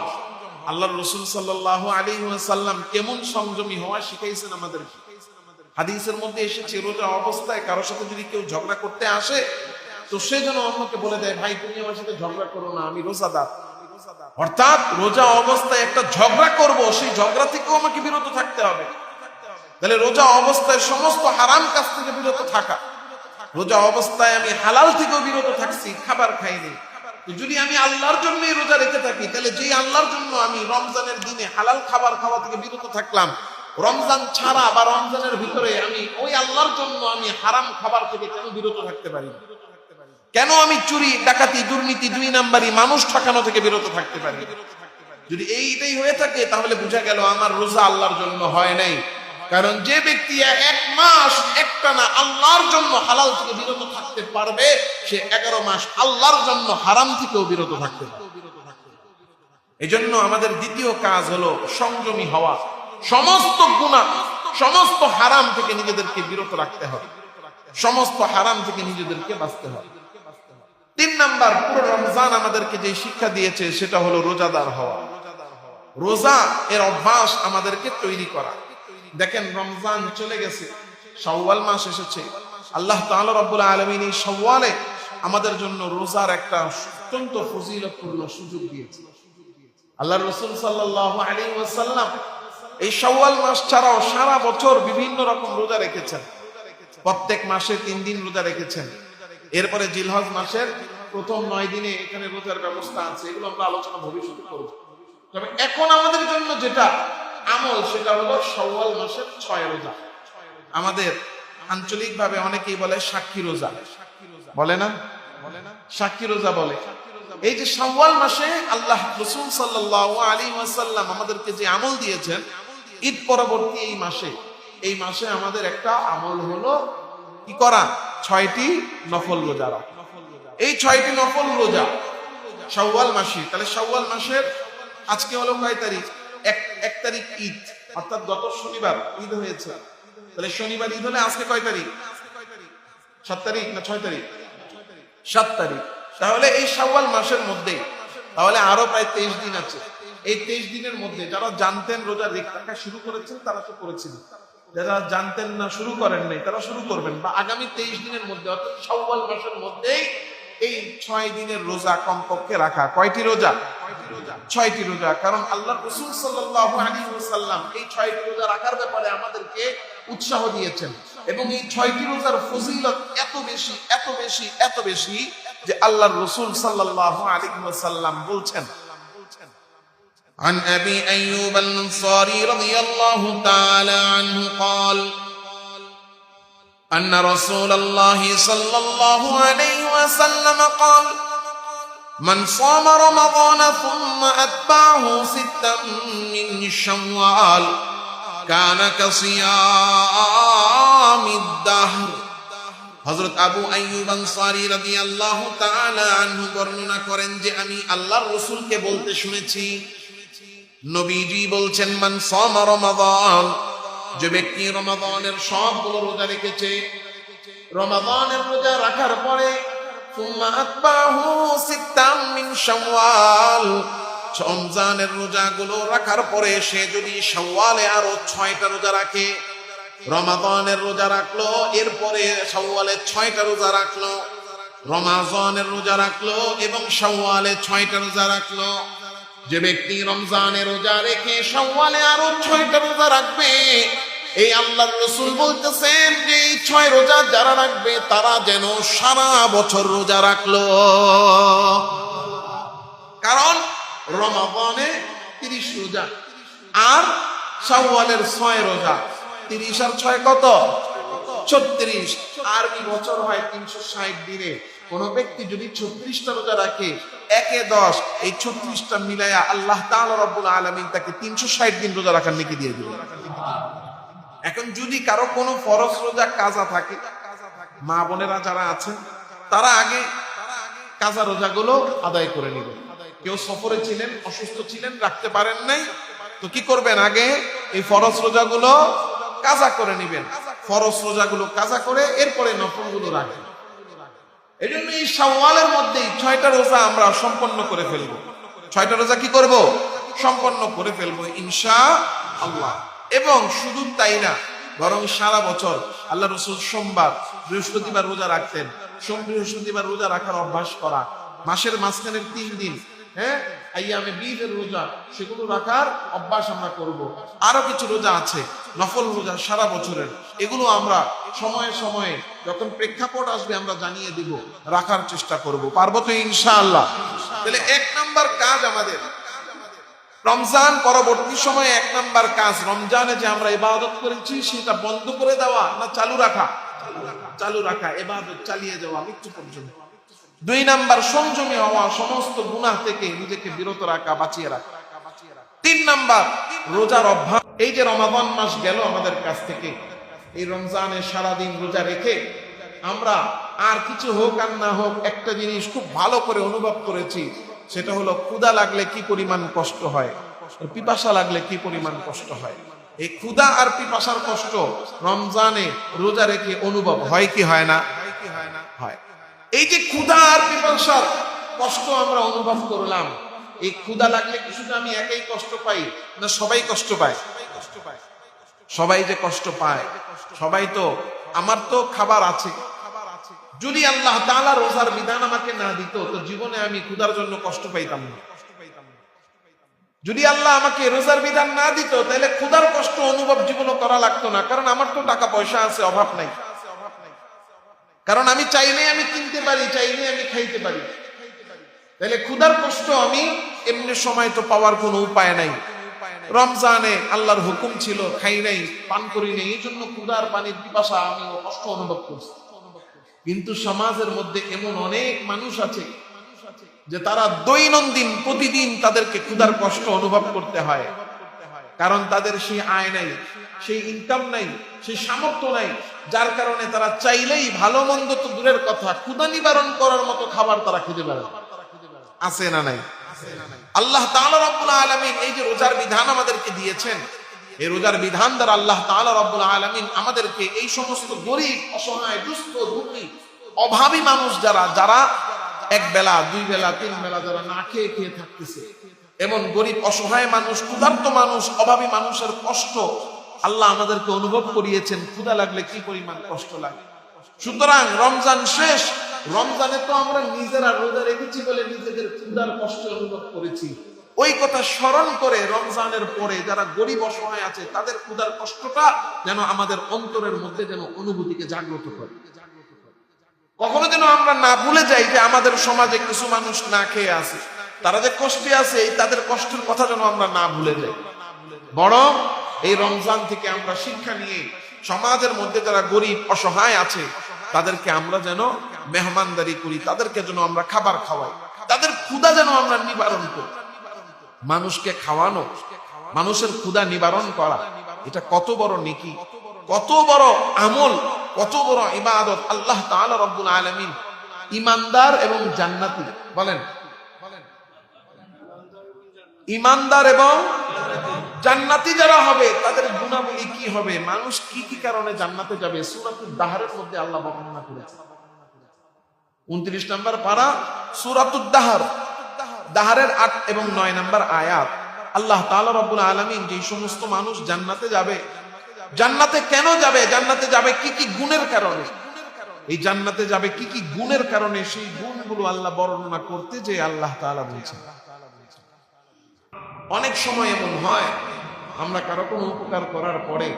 আল্লাহর রাসূল সাল্লাল্লাহু আলাইহি ওয়াসাল্লাম কেমন সংযমী হওয়া শিখাইছেন আমাদেরকে। হাদিসের মধ্যে এসেছে, রোজা অবস্থায় কারোর সাথে যদি কেউ ঝগড়া করতে আসে তো সে যেন অন্যকে বলে দেয়, ভাই তুমি আমার সাথে ঝগড়া করো না, আমি রোজাদার। অর্থাৎ রোজা অবস্থায় একটা ঝগড়া করব, সেই ঝগড়া থেকেও আমাকে বিরত থাকতে হবে। তাহলে রোজা অবস্থায় সমস্ত হারাম কাজ থেকে বিরত থাকা, রোজা অবস্থায় আমি হালাল থেকেও বিরত থাকছি, খাবার খাইনি। যদি আমি আল্লাহর জন্যই রোজা রেখে থাকি, তাহলে যেই আল্লাহর জন্য আমি রমজানের দিনে হালাল খাবার খাওয়া থেকে বিরত থাকলাম, রমজান ছাড়া বা রমজানের ভিতরে আমি ওই আল্লাহর জন্য আমি হারাম খাবার থেকে কেন বিরত থাকতে পারি? কেন আমি চুরি, ডাকাতি, দুর্নীতি, 2 নাম্বারি, মানুষ ঠকানো থেকে বিরত থাকতে পারি? যদি এইটাই হয়ে থাকে তাহলে বোঝা গেল আমার রোজা আল্লাহর জন্য হয় নাই। কারণ যে ব্যক্তি 1 মাস একটানা আল্লাহর জন্য হালাল থেকে বিরত থাকতে পারবে, সে 11 মাস আল্লাহর জন্য হারাম থেকেও বিরত থাকতে পারবে। এজন্য আমাদের দ্বিতীয় কাজ হলো সংযমী হওয়া। সমস্ত গুনাহ, সমস্ত হারাম থেকে নিজেদেরকে বিরত রাখতে হবে, সমস্ত হারাম থেকে নিজেদেরকে বাঁচতে হবে। 3 নাম্বার, পুরো রমজান আমাদেরকে যে শিক্ষা দিয়েছে সেটা হলো রোজাদার হওয়া। রোজা এর অভ্যাস আমাদেরকে তৈরি করা। দেখেন রমজান চলে গেছে, শাওয়াল মাস এসেছে। আল্লাহ তাআলা রব্বুল আলামিন এই শাওয়ালে আমাদের জন্য রোজার একটা অত্যন্ত ফজিলতপূর্ণ সুযোগ দিয়েছে। আল্লাহর রাসূল সাল্লাল্লাহু আলাইহি ওয়াসাল্লাম এই শাওয়াল মাস ছাড়াও সারা বছর বিভিন্ন রকম রোজা রেখেছেন। প্রত্যেক মাসে 3 দিন রোজা রেখেছেন। এরপরে জিলহজ মাসের প্রথম 9 দিনে এখানে রোজার ব্যবস্থা আছে, এগুলো আমরা আলোচনা ভবিষ্যতে করব। তবে এখন আমাদের জন্য যেটা আমল সেটা হলো শাওয়াল মাসের 6 রোজা। আমাদের আঞ্চলিকভাবে অনেকেই বলে সাক্ষী রোজা, বলে না? সাক্ষী রোজা বলে। এই যে শাওয়াল মাসে আল্লাহ রাসূল সাল্লাল্লাহু আলাইহি ওয়াসাল্লাম আমাদেরকে যে আমল দিয়েছেন, ঈদ পরবর্তী এই মাসে আমাদের একটা আমল হলো কি করা? 6টি নফল রোজা রাখা। এই 6টি নফল রোজা শাওয়াল মাসে। তাহলে শাওয়াল মাসের আজকে হলো কয় তারিখ? 1 তারিখ ঈদ, অর্থাৎ গত শনিবার ঈদ হয়েছে। তাহলে শনিবার ঈদ হলে আজকে কয় তারিখ? 7 তারিখ না 6 তারিখ? 7 তারিখ। তাহলে এই শাওয়াল মাসের মধ্যে তাহলে আরো প্রায় 23 দিন আছে। এই 23 দিনের মধ্যে যারা জানতেন রোজা রাখা শুরু করেছেন তারা তো করেছিলেন, যারা জানতেন না শুরু করেন নাই তারা শুরু করবেন, বা আগামী 23 দিনের মধ্যে অর্থাৎ শাওয়াল মাসের মধ্যেই এই 6 দিনের রোজা কমপক্ষে রাখা। কয়টি রোজা? 6টি রোজা। কারণ আল্লাহর রাসূল সাল্লাল্লাহু আলাইহি ওয়াসাল্লাম এই 6টি রোজা রাখার ব্যাপারে আমাদেরকে উৎসাহ দিয়েছেন, এবং এই 6টি রোজার ফজিলত এত বেশি, এত বেশি, এত বেশি যে আল্লাহর রাসূল সাল্লাল্লাহু আলাইহি ওয়াসাল্লাম বলছেন, عن أبي أيوب الأنصاري رضي الله تعالى عنه قال أن رسول الله صلى الله عليه وسلم قال من صام رمضان ثم أتبعه 6 من شوال كان كصيام الدهر হযরত আবু আইয়ুব আনসারী রাদিয়াল্লাহু তাআলা আনহু বর্ণনা করেন যে আমি আল্লাহর রাসূলকে বলতে শুনেছি, নবীজি বলছেন, মান সামা রমাদান, যে ব্যক্তি রমাদানের সবগুলো রোজা রেখেছে, রমাদানের রোজা রাখার পরে সুম্মা আতবাহু সিত্তাম মিন শাওয়াল, রমজানের রোজাগুলো রাখার পরে সে যদি শাওয়ালে আরো 6টা রোজা রাখে, রমাদানের রোজা রাখলো, এরপরে শাওয়ালে 6টা রোজা রাখলো, রমাজানের রোজা রাখলো এবং শাওয়ালে 6টা রোজা রাখলো, যে ব্যক্তি রমজানের রোজা রেখে শাওয়ালে আরো 6টা রোজা রাখবে, এই আল্লাহর রাসূল বলতেছেন যে এই 6 রোজা যারা রাখবে তারা যেন সারা বছর রোজা রাখলো। কারণ রমাদানে 30 রোজা আর শাওয়ালের 6 রোজা, 30 আর 6 কত? 36। আরবি বছর হয় 360 দিনে। কোন ব্যক্তি যদি 36টা রোজা রাখে, 1-10, এই 36টা মিলায়া আল্লাহ তাআলা রব্বুল আলামিন তাকে 360 দিন রোজা রাখার নেকি দিয়ে দিবেন। এখন যদি কারো কোনো ফরজ রোজা কাজা থাকে, মা বোনেরা যারা আছেন তারা আগে কাজা রোজাগুলো আদায় করে নেবেন। কেউ সফরে ছিলেন, অসুস্থ ছিলেন, রাখতে পারেন নাই, তো কি করবেন? আগে এই ফরজ রোজাগুলো কাজা করে নেবেন। ফরজ রোজাগুলো কাজা করে এরপরে নফলগুলো রাখবেন। এই জন্য এই শাওয়ালের মধ্যেই 6টা রোজা আমরা সম্পন্ন করে ফেলবো। 6টা রোজা কি করব? সম্পন্ন করে ফেলবো ইনশাআল্লাহ। এবং শুধু তাই না, বরং সারা বছর আল্লাহ রাসূল সোমবার বৃহস্পতিবার রোজা রাখতেন। সোম বৃহস্পতিবার রোজা রাখার অভ্যাস করা, মাসের মাঝখানের 3 দিন আইয়ামে বীজের রোজা, সেগুলো রাখার অভ্যাস আমরা করব। আরো কিছু রোজা আছে নফল রোজা সারা বছরের, এগুলো আমরা সময়ে সময়ে যখন প্রেক্ষাপট আসবে আমরা জানিয়ে দিব, রাখার চেষ্টা করব। পারবো তো ইনশাআল্লাহ? তাহলে 1 নাম্বার কাজ আমাদের রমজান পরবর্তী সময়ে 1 নাম্বার কাজ, রমজানে যে আমরা ইবাদত করেছি সেটা বন্ধ করে দেওয়া না চালু রাখা? চালু রাখা, ইবাদত চালিয়ে যাওয়া মৃত্যু পর্যন্ত। 2 নাম্বার সংযমী হওয়া, সমস্ত গুনাহ থেকে নিজেকে বিরত রাখা, বাঁচিয়ে রাখা। 3 নাম্বার রোজার অভ্যাস। এই যে রমাদান মাস গেল আমাদের কাছ থেকে, এই রমজানে সারাদিন রোজা রেখে আমরা আর কিছু হোক আর না হোক একটা জিনিস খুব ভালো করে অনুভব করেছি, সেটা হলো ক্ষুধা লাগলে কি পরিমাণ কষ্ট হয়, পিপাসা লাগলে কি পরিমাণ কষ্ট হয়। এই ক্ষুধা আর পিপাসার কষ্ট রমজানে রোজা রেখে অনুভব হয় কি হয় না? হয়। এই যে ক্ষুধা আর পিপাসার কষ্ট আমরা অনুভব করলাম, এই ক্ষুধা লাগলে কি শুধু আমি একাই কষ্ট পাই না সবাই কষ্ট পায়? সবাই যে কষ্ট পায়, সবাই তো, আমার তো খাবার আছে। যদি আল্লাহ তাআলা রোজার বিধান আমাকে না দিত তো জীবনে আমি ক্ষুধার জন্য কষ্ট পাইতাম না। যদি আল্লাহ আমাকে রোজার বিধান না দিত তাহলে ক্ষুধার কষ্ট অনুভব জীবনে করা লাগতো না, কারণ আমার তো টাকা পয়সা আছে, অভাব নাই। কারণ আমি চাইলে আমি কিনতে পারি, চাইলে আমি খাইতে পারি। তাহলে ক্ষুধার কষ্ট আমি এমনি সময় তো পাওয়ার কোনো উপায় নাই। রমজানে আল্লাহর হুকুম ছিল, খাই নাই, পান করি নাই, এই জন্য ক্ষুধার পানির পিপাসা আমি কষ্ট অনুভব করছি। কিন্তু সমাজের মধ্যে এমন অনেক মানুষ আছে যে তারা দৈনন্দিন প্রতিদিন তাদেরকে ক্ষুধার কষ্ট অনুভব করতে হয়, কারণ তাদের সেই আয় নাই, সেই ইনকাম নাই, সেই সামর্থ্য নাই, যার কারণে তারা চাইলেই ভালো মন্দ তো দূরের কথা, ক্ষুধা নিবারণ করার মতো খাবার তারা খুঁজে পারে না। আছে না নাই? আল্লাহ তাআলা রব্বুল আলামিন এই যে রোজার বিধান আমাদেরকে দিয়েছেন, এই রোজার বিধান দ্বারা আল্লাহ তাআলা রব্বুল আলামিন আমাদেরকে এই সমস্ত গরীব, অসহায়, দুস্থ, দুঃখী, অভাবী মানুষ যারা 1 বেলা 2 বেলা 3 বেলা যারা না খেয়ে খেয়ে থাকতেছে, এমন গরীব অসহায় মানুষ, ক্ষুধার্ত মানুষ, অভাবী মানুষের কষ্ট আল্লাহ আমাদেরকে অনুভব করিয়েছেন। ক্ষুধা লাগলে কি পরিমাণ কষ্ট লাগে। সুতরাং রমজান শেষ, রমজানে তো আমরা নিজেরা রোজা রেখেছি বলে নিজেদের ক্ষুধার কষ্ট অনুভব করেছি। ওই কথা স্মরণ করে রমজানের পরে যারা গরীব অসহায় আছে তাদের ক্ষুধার কষ্টটা যেন আমাদের অন্তরের মধ্যে যেন অনুভূতিকে জাগ্রত করে। কখনো যেন আমরা না ভুলে যাই যে আমাদের সমাজে কিছু মানুষ না খেয়ে আছে, তারা যে কষ্টে আছে, এই তাদের কষ্টের কথা যেন আমরা না ভুলে যাই। বরং এই রমজান থেকে আমরা শিক্ষা নিয়ে সমাজের মধ্যে যারা গরীব অসহায় আছে তাদেরকে আমরা যেন মেহমানদারি করি, তাদেরকে যেন আমরা খাবার খাওয়াই, তাদের ক্ষুধা যেন আমরা নিবারণ করি। মানুষকে খাওয়ানো, মানুষের ক্ষুধা নিবারণ করা, এটা কত বড় নেকি, কত বড় আমল, কত বড় ইবাদত। আল্লাহ তাআলা রব্বুল আলামিন ইমানদার এবং জান্নাতি, বলেন ইমানদার এবং জান্নাতি যারা হবে তাদের গুণাবলী কি হবে, মানুষ কি কি কারণে জান্নাতে যাবে, সূরাতুদ দাহরের মধ্যে আল্লাহ বর্ণনা করেছেন। 29 নম্বর পারা সূরাতুদ দাহর, দাহরের 8 এবং 9 নম্বর আয়াত। আল্লাহ তাআলা রব্বুল আলামিন যে সমস্ত মানুষ জান্নাতে যাবে, জান্নাতে কেন যাবে, জান্নাতে যাবে কি কি গুণের কারণে, এই জান্নাতে যাবে কি কি গুণের কারণে, সেই গুণগুলো আল্লাহ বর্ণনা করতে যে আল্লাহ তাআলা বলছেন। অনেক সময় এমন হয় আমরা কারো কোনো উপকার করার পরে,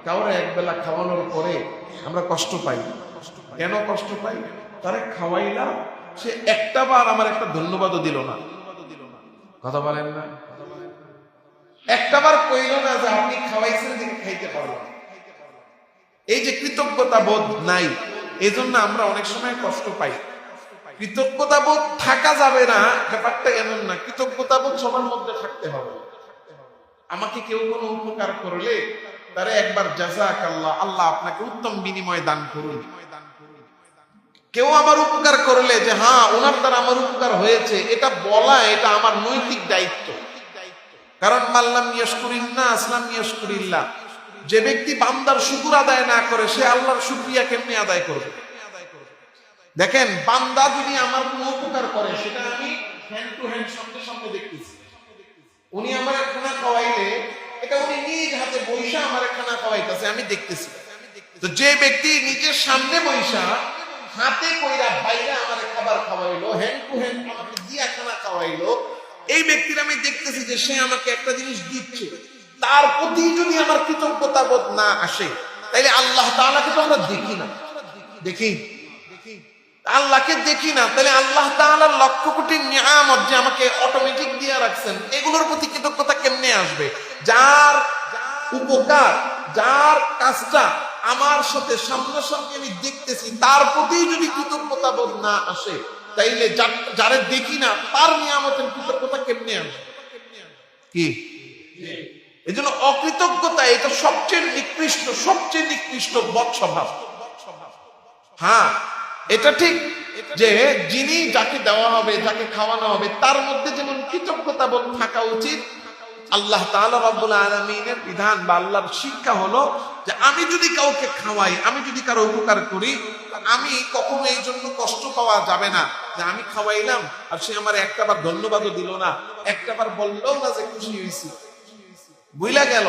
কাউরে একবেলা খাওয়ানোর পরে আমরা কষ্ট পাই। কেন কষ্ট পাই? তারে খাওয়াইলাম, সে একটা বার আমার একটা ধন্যবাদও দিল না। কথা বলেন না? একটা বার কইল না যে আপনি খাওয়াইছেন যে খাইতে পারবো না। এই যে কৃতজ্ঞতা বোধ নাই, এজন্য আমরা অনেক সময় কষ্ট পাই। কৃতজ্ঞতা বোধ থাকা যাবে না ব্যাপারটা এমন না, কৃতজ্ঞতা বোধ সবার মধ্যে থাকতে হবে। আমাকে কেউ কোনো উপকার করলে তারে একবার জাযাকাল্লাহ, আল্লাহ আপনাকে উত্তম বিনিময় দান করুন। কেউ আমার উপকার করলে যে হ্যাঁ ওনার দ্বারা আমার উপকার হয়েছে, এটা বলা এটা আমার নৈতিক দায়িত্ব। কারণ মাল্লাম ইয়াশকুরিন্নাস লাম ইয়াশকুরিল্লাহ, যে ব্যক্তি বান্দার শুকর আদায় না করে সে আল্লাহর শুকরিয়া কেমনে আদায় করবে? দেখেন, বান্দা যদি আমার কোনো উপকার করে সেটা আমি হ্যান্ড টু হ্যান্ড সঙ্গে সঙ্গে দেখতেছি। উনি আমার খানা খাওয়াইলে এটা উনি নিজ হাতে বৈশা আমার খানা খাওয়াইতেছে, আমি দেখতেছি। তো যে ব্যক্তি নিজের সামনে বৈশা হাতে কইরা বাইরে আমার খাবার খাওয়াইলো, হ্যান্ড টু হ্যান্ড আমাকে দিয়া খানা খাওয়াইলো, এই ব্যক্তির আমি দেখতেছি যে সে আমাকে একটা জিনিস দিচ্ছে, তার প্রতি যদি আমার কৃতজ্ঞতা বোধ না আসে তাইলে আল্লাহ তাআলাকে তো আমরা দেখি না। দেখি আল্লাহকে দেখি না, তাহলে আল্লাহ তাআলার লক্ষ কোটি নিয়ামত যে আমাকে অটোমেটিক দিয়ে রাখছেন, এগুলোর প্রতি কৃতজ্ঞতা কেমনে আসবে? যার উপকার, যার কাজটা আমার সাথে সামনাসামনি আমি দেখতেছি, তার প্রতি যদি কৃতজ্ঞতা বোধ না আসে তাইলে যারে দেখি না তার নিয়ামতের কৃতজ্ঞতা কেমনে আসবে? কি এই জন্য অকৃতজ্ঞতা এটা সবচেয়ে নিকৃষ্ট বদ স্বভাব। হ্যাঁ, এটা ঠিক যে যিনি যাকে দেওয়া হবে, যাকে খাওয়ানো হবে, তার মধ্যে যেমন কৃতজ্ঞতা বোধ থাকা উচিত। আল্লাহ তাআলা রব্বুল আলামিনের বিধান বা আল্লাহর শিক্ষা হলো যে আমি যদি কাউকে খাওয়াই, আমি যদি কারো উপকার করি, আমি কখনো এই জন্য কষ্ট পাওয়া যাবে না যে আমি খাওয়াইলাম আর সে আমার একটাবার ধন্যবাদও দিল না, একটাবার বললেও না যে খুশি হয়েছি, বুঝলা গেল,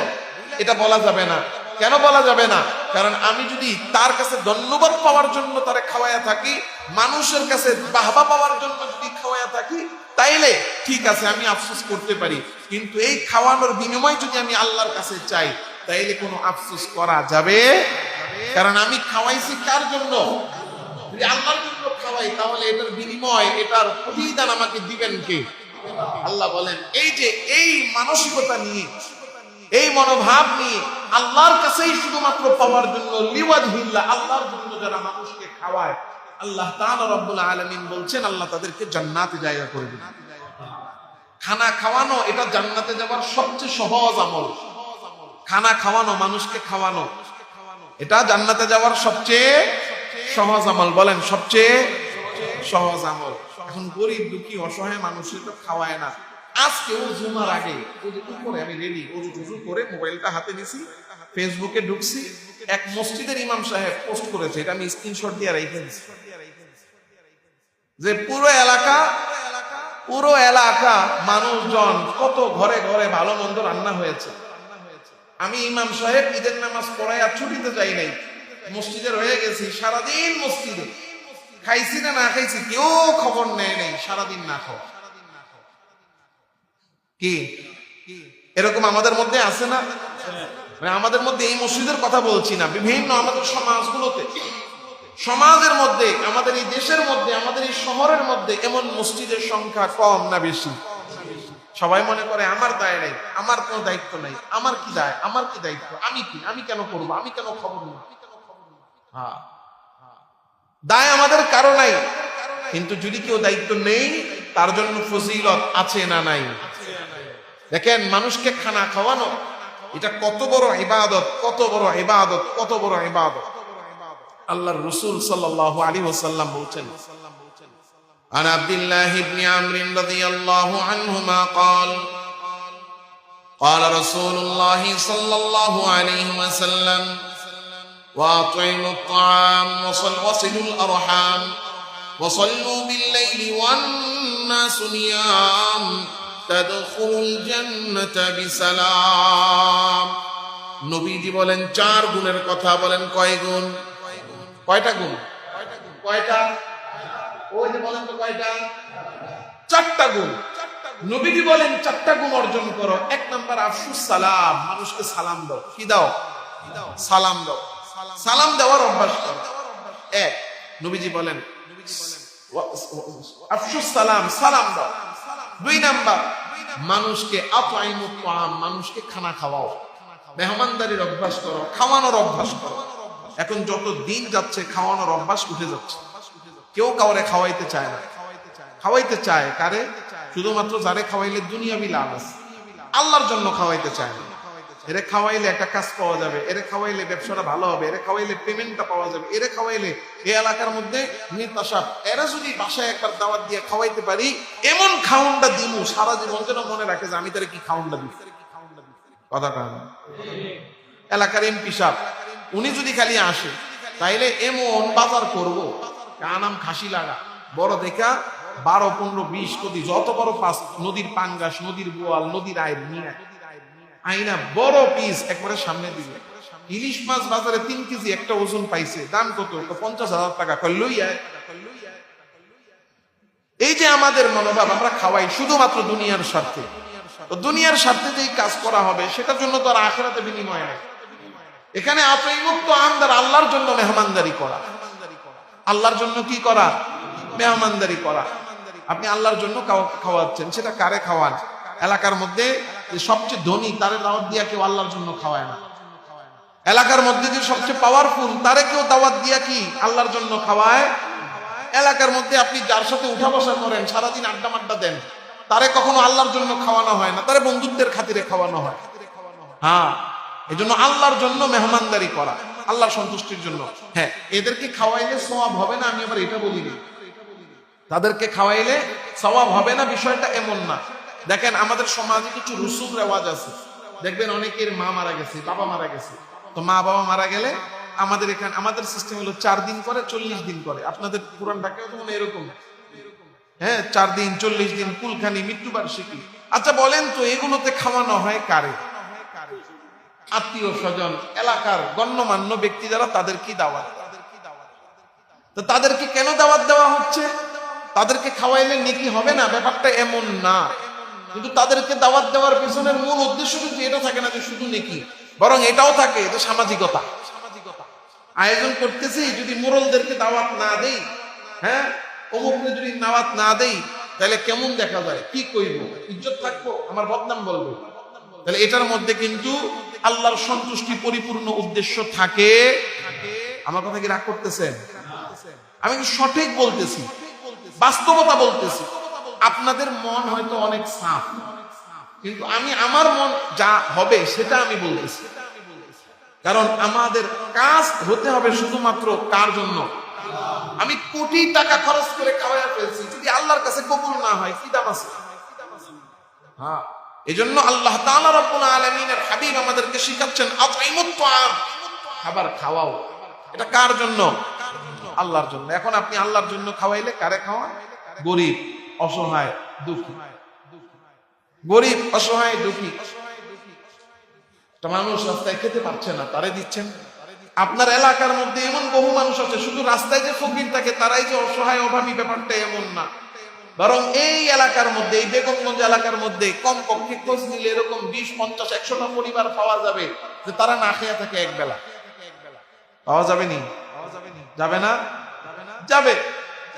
এটা বলা যাবে না। কেন বলা যাবে না? কারণ আমি যদি তার কাছে ধন্যবাদ পাওয়ার জন্য তারে খাওয়াইয়া থাকি, মানুষের কাছে বাহবা পাওয়ার জন্য যদি খাওয়াইয়া থাকি, তাইলে ঠিক আছে, আমি আফসোস করতে পারি। কিন্তু এই খাওয়ানোর বিনিময় যদি আমি আল্লাহর কাছে চাই, তাইলে কোনো আফসোস করা যাবে। কারণ আমি খাওয়াইছি কার জন্য? যদি আল্লাহর জন্য খাওয়াই, তাহলে এটার বিনিময়, এটার প্রতিদান আমাকে দিবেন কে? আল্লাহ বলেন। এই যে এই মানসিকতা নিয়ে, এই মনোভাব নিয়ে আল্লাহর কাছেই শুধুমাত্র পাওয়ার জন্য, লিওয়াজহিল্লাহ, আল্লাহর জন্য যারা মানুষকে খাওয়ায়, আল্লাহ তাআলা রব্বুল আলামিন বলছেন আল্লাহ তাদেরকে জান্নাতে জায়গা করে দিবেন। খানা খাওয়ানো এটা জান্নাতে যাওয়ার সবচেয়ে সহজ আমল। খানা খাওয়ানো, মানুষকে খাওয়ানো, এটা জান্নাতে যাওয়ার সবচেয়ে সহজ আমল। বলেন, সবচেয়ে সহজ আমল। এখন গরিব দুঃখী অসহায় মানুষের তো খাওয়ায় না। আজকেও জুমার আগে উপরে আমি রেডি ওযু করে মোবাইলটা হাতে নিছি, ফেসবুকে ঢুকছি, এক মসজিদের ইমাম সাহেব পোস্ট করেছে, এটা আমি স্ক্রিনশট দিয়ে রেখে দিছি, যে পুরো এলাকা মানুষজন, কত ঘরে ঘরে ভালো মন্দ রান্না হয়েছে। আমি ইমাম সাহেব ঈদের নামাজ পড়াইয়া ছুটিতে যাই নাই, মসজিদে রয়ে গেছি সারাদিন, মসজিদে খাইছি না না খাইছি কেউ খবর নেয় নাই, সারাদিন না খাওয়া। কি এরকম আমাদের মধ্যে আছে না? মানে আমাদের মধ্যে, এই মসজিদের কথা বলছি না, বিভিন্ন আমাদের সমাজগুলোতে, সমাজের মধ্যে, আমাদের এই দেশের মধ্যে, আমাদের এই শহরের মধ্যে এমন মসজিদের সংখ্যা কম না বেশি? সবাই মনে করে আমার দায় নাই, আমার কোনো দায়িত্ব নাই, আমার কি দায়, আমার কি দায়িত্ব, আমি কেন করবো, আমি কেন খবর নেব? হ্যাঁ, দায় আমাদের কারো নাই, কিন্তু যদি কেউ দায়িত্ব নেই তার জন্য ফজিলত আছে না নাই? দেখেন, মানুষকে খানা খাওয়ানো এটা কত বড় ইবাদত, কত বড় ইবাদত, কত বড় ইবাদত। আল্লাহর রাসূল সাল্লাল্লাহু আলাইহি ওয়াসাল্লাম বলছেন, عن عبد الله بن عمرو رضي الله عنهما قال قال رسول الله صلى الله عليه وسلم وأطعموا الطعام وصلوا الأرحام وصلوا بالليل والناس نيام تدخلوا الجنة بسلام. নবীজি বলেন চার গুণের কথা। বলেন কয় গুণ? কয়টা গুণ? কয়টা? ওই যে বলেন তো কয়টা? চারটা গুণ। নবীজি বলেন চারটা গুণ অর্জন করো। এক নাম্বার আফসুস সালাম, মানুষকে সালাম দাও। কি দাও? সালাম দাও। সালাম দেওয়ার অভ্যাস করো। এক, নবীজি বলেন আফসুস সালাম, সালাম দাও। দুই নাম্বার মানুষকে আতআইমুত তাআম, মানুষকে খানা খাওয়াও, মেহমানদারির অভ্যাস করো, খাওয়ানোর অভ্যাস করো। এখন যত দিন যাচ্ছে খাওয়ানোর অভ্যাস উঠে যাচ্ছে। কেউ কাউরে খাওয়াইতে চায় না। খাওয়াইতে চায় কারে? শুধুমাত্র যারে খাওয়াইলে দুনিয়াবি লাভ আছে, আল্লাহর জন্য খাওয়াইতে চায় না। এরে খাওয়াইলে একটা কাজ পাওয়া যাবে, এরে খাওয়াইলে ব্যবসাটা ভালো হবে, এরে খাওয়াইলে পেমেন্টটা পাওয়া যাবে, এরে খাওয়াইলে এই এলাকার মধ্যে নিতাশা, এরা যদি বাসায় একবার দাওয়াত দিয়ে খাওয়াইতে পারি, এমন খাউনটা দিমু সারা জীবন যেন মনে রাখে যে আমি তারে কি খাউনটা দিই। কথাটা এলাকার এমপি সাহেব উনি যদি খালি আসে তাইলে এমন বাজার করব, কানাম খাসি লাগা বড় দেখা 12, 15, 20 কোটি, যত বড় পাঁচ নদীর পাঙ্গাস, নদীর বোয়াল, নদীর আইর নিয়ে আইনা বড় পিস একবারে সামনে দিবে। ইলিশ মাছ বাজারে 3 কেজি একটা ওজন পাইছে, দাম কত? 50,000 টাকা। এই যে আমাদের মনোভাব, আমরা খাওয়াই শুধুমাত্র দুনিয়ার স্বার্থে। তো দুনিয়ার স্বার্থে যেই কাজ করা হবে সেটার জন্য তো আর আখিরাতে বিনিময় নাই। এখানে আতঈমুত তাআম দ্বারা আল্লাহর জন্য মেহমানদারি করা। আল্লাহর জন্য কি করা? মেহমানদারি করা। আপনি আল্লাহর জন্য খাওয়াচ্ছেন, সেটা কারে খাওয়ান? এলাকার মধ্যে যে সবচেয়ে ধনী তারে দাওয়াত দিয়া কেউ আল্লাহর জন্য খাওয়ায় না। এলাকার মধ্যে যে সবচেয়ে পাওয়ারফুল তারে কেউ দাওয়াত দিয়া কি আল্লাহর জন্য খাওয়ায়? এলাকার মধ্যে আপনি যার সাথে উঠা বসা করেন, সারাদিন আড্ডা মাড্ডা দেন, তারে কখনো আল্লাহর জন্য খাওয়ানো হয় না, তারে বন্ধুত্বের খাতিরে খাওয়ানো হয়। হ্যাঁ, এই জন্য আল্লাহর জন্য মেহমানদারি করা, আল্লাহর সন্তুষ্টির জন্য। হ্যাঁ, এদেরকে খাওয়াইলে সওয়াব হবে না, আমি আবার এটা বলিনি। তাদেরকে খাওয়াইলে সওয়াব হবে না বিষয়টা এমন না। দেখেন আমাদের সমাজে কিছু রুসুম রেওয়াজ আছে। দেখবেন অনেকের মা মারা গেছে, বাবা মারা গেছে। তো মা বাবা মারা গেলে আমাদের এখানে আমাদের সিস্টেম হলো 4 দিন করে, 40 দিন করে। আপনাদের পুরান ঢাকায় তো মনে এরকম। হ্যাঁ, 4 দিন, 40 দিন, কুলখানি, মৃত্যুবার্ষিকী। আচ্ছা বলেন তো এগুলোতে খাওয়ানো হয় কারে? আত্মীয় স্বজন, এলাকার গণ্যমান্য ব্যক্তি যারা, তাদের কি দাওয়াত? তো তাদেরকে কেন দাওয়াত দেওয়া হচ্ছে? তাদেরকে খাওয়াইলে নেকি হবে না, ব্যাপারটা এমন না। কিন্তু তাদেরকে দাওয়াত দেওয়ার পিছনের মূল উদ্দেশ্য কিন্তু এটা থাকে না যে শুধু নেকি, বরং এটাও থাকে যে সামাজিকতা। আয়োজন করতেছি, যদি মোরলদেরকে দাওয়াত না দেই, হ্যাঁ অমুককে যদি দাওয়াত না দেই, তাহলে কেমন দেখা যায়, কি কইব, ইজ্জত থাকবো, আমার বদনাম বলবো। তাহলে এটার মধ্যে কিন্তু আল্লাহর সন্তুষ্টি পরিপূর্ণ উদ্দেশ্য থাকে। আমার কথা কি রাগ করতেছেন? আমি সঠিক বলতেছি, বাস্তবতা বলতেছি। আপনাদের মন হয়তো অনেক সাফ, কিন্তু আমি আমার মন যা হবে সেটা আমি বলতেছি। কারণ আমাদের কাজ হতে হবে শুধুমাত্র কার জন্য? আমি কোটি টাকা খরচ করে খাওয়াইয়া ফেলছি, যদি আল্লাহর কাছে কবুল না হয় কি দাম আছে? হ্যাঁ, এজন্য আল্লাহ তাআলা রব্বুল আলামিনের হাবিব আমাদেরকে শিখাচ্ছেন আতঈমুত তাআম, খাবার খাওয়াও। এটা কার জন্য? আল্লাহর জন্য। এখন আপনি আল্লাহর জন্য খাওয়াইলে কারে খাওয়ান? গরিব, অসহায়, দুঃখী। গরিব, অসহায়, দুঃখী একটা মানুষ রাস্তায় খেতে পারছে না, তারে দিচ্ছেন। আপনার এলাকার মধ্যে এমন বহু মানুষ আছে, শুধু রাস্তায় যে ফকির থাকে তারাই যে অসহায় অভাবী, ব্যাপারটা এমন না। বরং এই এলাকার মধ্যে, এই বেগমগঞ্জ এলাকার মধ্যে কমপক্ষে খোঁজ নিলে এরকম 20, 50, 100টা পরিবার পাওয়া যাবে যে তারা না খেয়ে থাকে এক বেলা। পাওয়া যাবে নি? যাবে না? যাবে।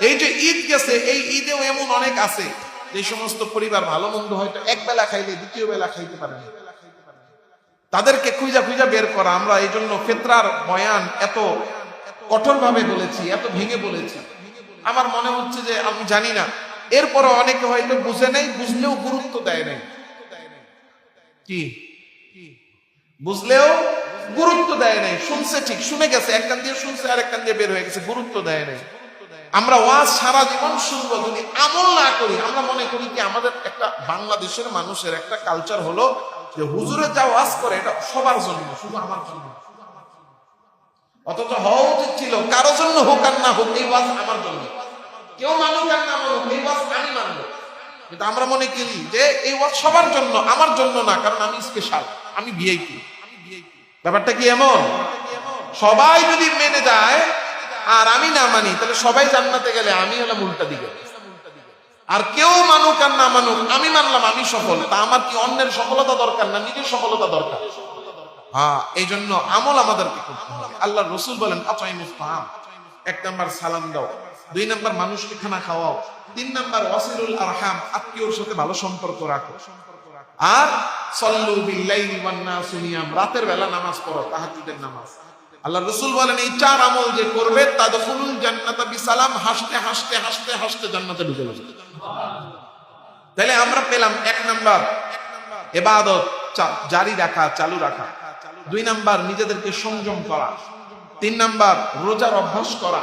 এই যে ঈদ গেছে, এই ঈদেও এমন অনেক আছে যে সমস্ত পরিবার ভালো মন্দ হয়তো এক বেলা খাইলে দ্বিতীয় বেলা খাইতে পারে না। তাদেরকে খুঁজা খুঁজা বের করা। আমরা এই জন্য ফিতরার বয়ান এত কঠোর ভাবে বলেছি, এত ভেঙে বলেছি। আমার মনে হচ্ছে যে, আমি জানি না, এরপরও অনেকে হয়তো বুঝে নাই, বুঝলেও গুরুত্ব দেয় নাই। কি বুঝলেও গুরুত্ব দেয় নাই। শুনছে ঠিক, শুনে গেছে, এক কান দিয়ে শুনছে আর এক কান দিয়ে বের হয়ে গেছে, গুরুত্ব দেয় নাই। আমরা ওয়াজ সারা জীবন শুনবো, যদি আমল না করি। আমরা মনে করি কি আমাদের একটা বাংলাদেশের মানুষের একটা কালচার হলো যে হুজুরে যা ওয়াজ করে এটা সবার জন্য, শুধু আমার জন্য। অথচ হওয়া উচিত ছিল কারো জন্য হোক আর না হোক এই ওয়াজ আমার জন্য, কেউ মানুক আর না মানুক এই ওয়াজ আমি মানবো। কিন্তু আমরা মনে করি যে এই ওয়াজ সবার জন্য, আমার জন্য না, কারণ আমি স্পেশাল, আমি ভিআইপি। ব্যাপারটা কি এমন? সবাই যদি মেনে যায় আর আমি না মানি, তাহলে সবাই জান্নাতে গেলে আমি হলাম উল্টা দিকে। আর কেউ মানুক আর না মানুক, আমি মানলাম, আমি সফল। তা আমার কি অন্যের সফলতা দরকার না, নিজের সফলতা দরকার? হ্যাঁ, এই জন্য আমল আমাদেরকে করতে হবে। আল্লাহ রসুল বলেন আতাইমুস তাআম, 1 নাম্বার সালাম দাও, 2 নাম্বার মানুষকে খানা খাওয়াও, 3 নাম্বার ওয়াসিলুল আরহাম, আত্মীয়র সাথে ভালো সম্পর্ক রাখো, আর সাল্লু বিল লাইলি ওয়ান নাসু নিয়াম, রাতের বেলা নামাজ পড়ো, তাহাজ্জুদের নামাজ। আল্লাহ রসুল বলেন এই 4 আমল যে করবে তাদখুলুল জান্নাতা বিসালাম, হাসতে হাসতে হাসতে হাসতে জান্নাতে ঢুকে যাবে। তাহলে আমরা পেলাম 1 নাম্বার ইবাদত জারি রাখা, চালু রাখা, 2 নাম্বার নিজেদেরকে সংযম করা, 3 নাম্বার রোজার অভ্যাস করা,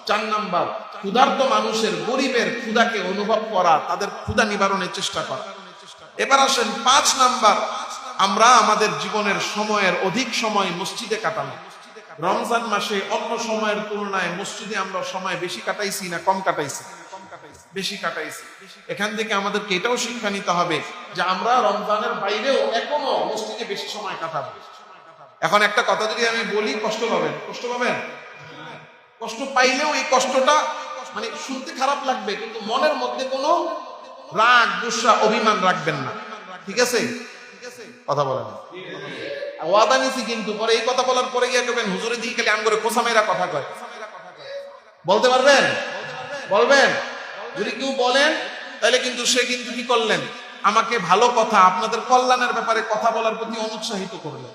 4 নাম্বার ক্ষুধার্ত মানুষের, গরিবের ক্ষুধাকে অনুভব করা, তাদের ক্ষুধা নিবারণের চেষ্টা করা। এবার আসেন 5 নাম্বার, আমরা আমাদের জীবনের সময়ের অধিক সময় মসজিদে কাটানো। রমজান মাসে অন্য সময়ের তুলনায় মসজিদে আমরা সময় বেশি কাটাইছি না কম কাটাইছি? বেশি কাটাইছি। এখান থেকে আমাদেরকে এটাও শিক্ষা নিতে হবে যে আমরা রমজানের বাইরেও এখনো মসজিদে বেশি সময় কাটাবো। এখন একটা কথা যদি আমি বলি, কষ্ট পাবেন, কষ্ট পাবেন, কষ্ট পাইলেও এই কষ্টটা মানে শুনতে খারাপ লাগবে, কিন্তু মনের মধ্যে কোনো রাগ, গুসা, অভিমান রাখবেন না, ঠিক আছে? কথা বলেন, ওয়াদা নিছি, কিন্তু পরে এই কথা বলার পরে গিয়ে করবেন হুজুরে দিয়ে খালি আম করে খোসা মেয়েরা কথা কয়। বলতে পারবেন? বলবেন? যদি কেউ বলেন তাহলে কিন্তু সে কিন্তু কি করলেন, আমাকে ভালো কথা, আপনাদের কল্যাণের ব্যাপারে কথা বলার প্রতি অনুৎসাহিত করলেন।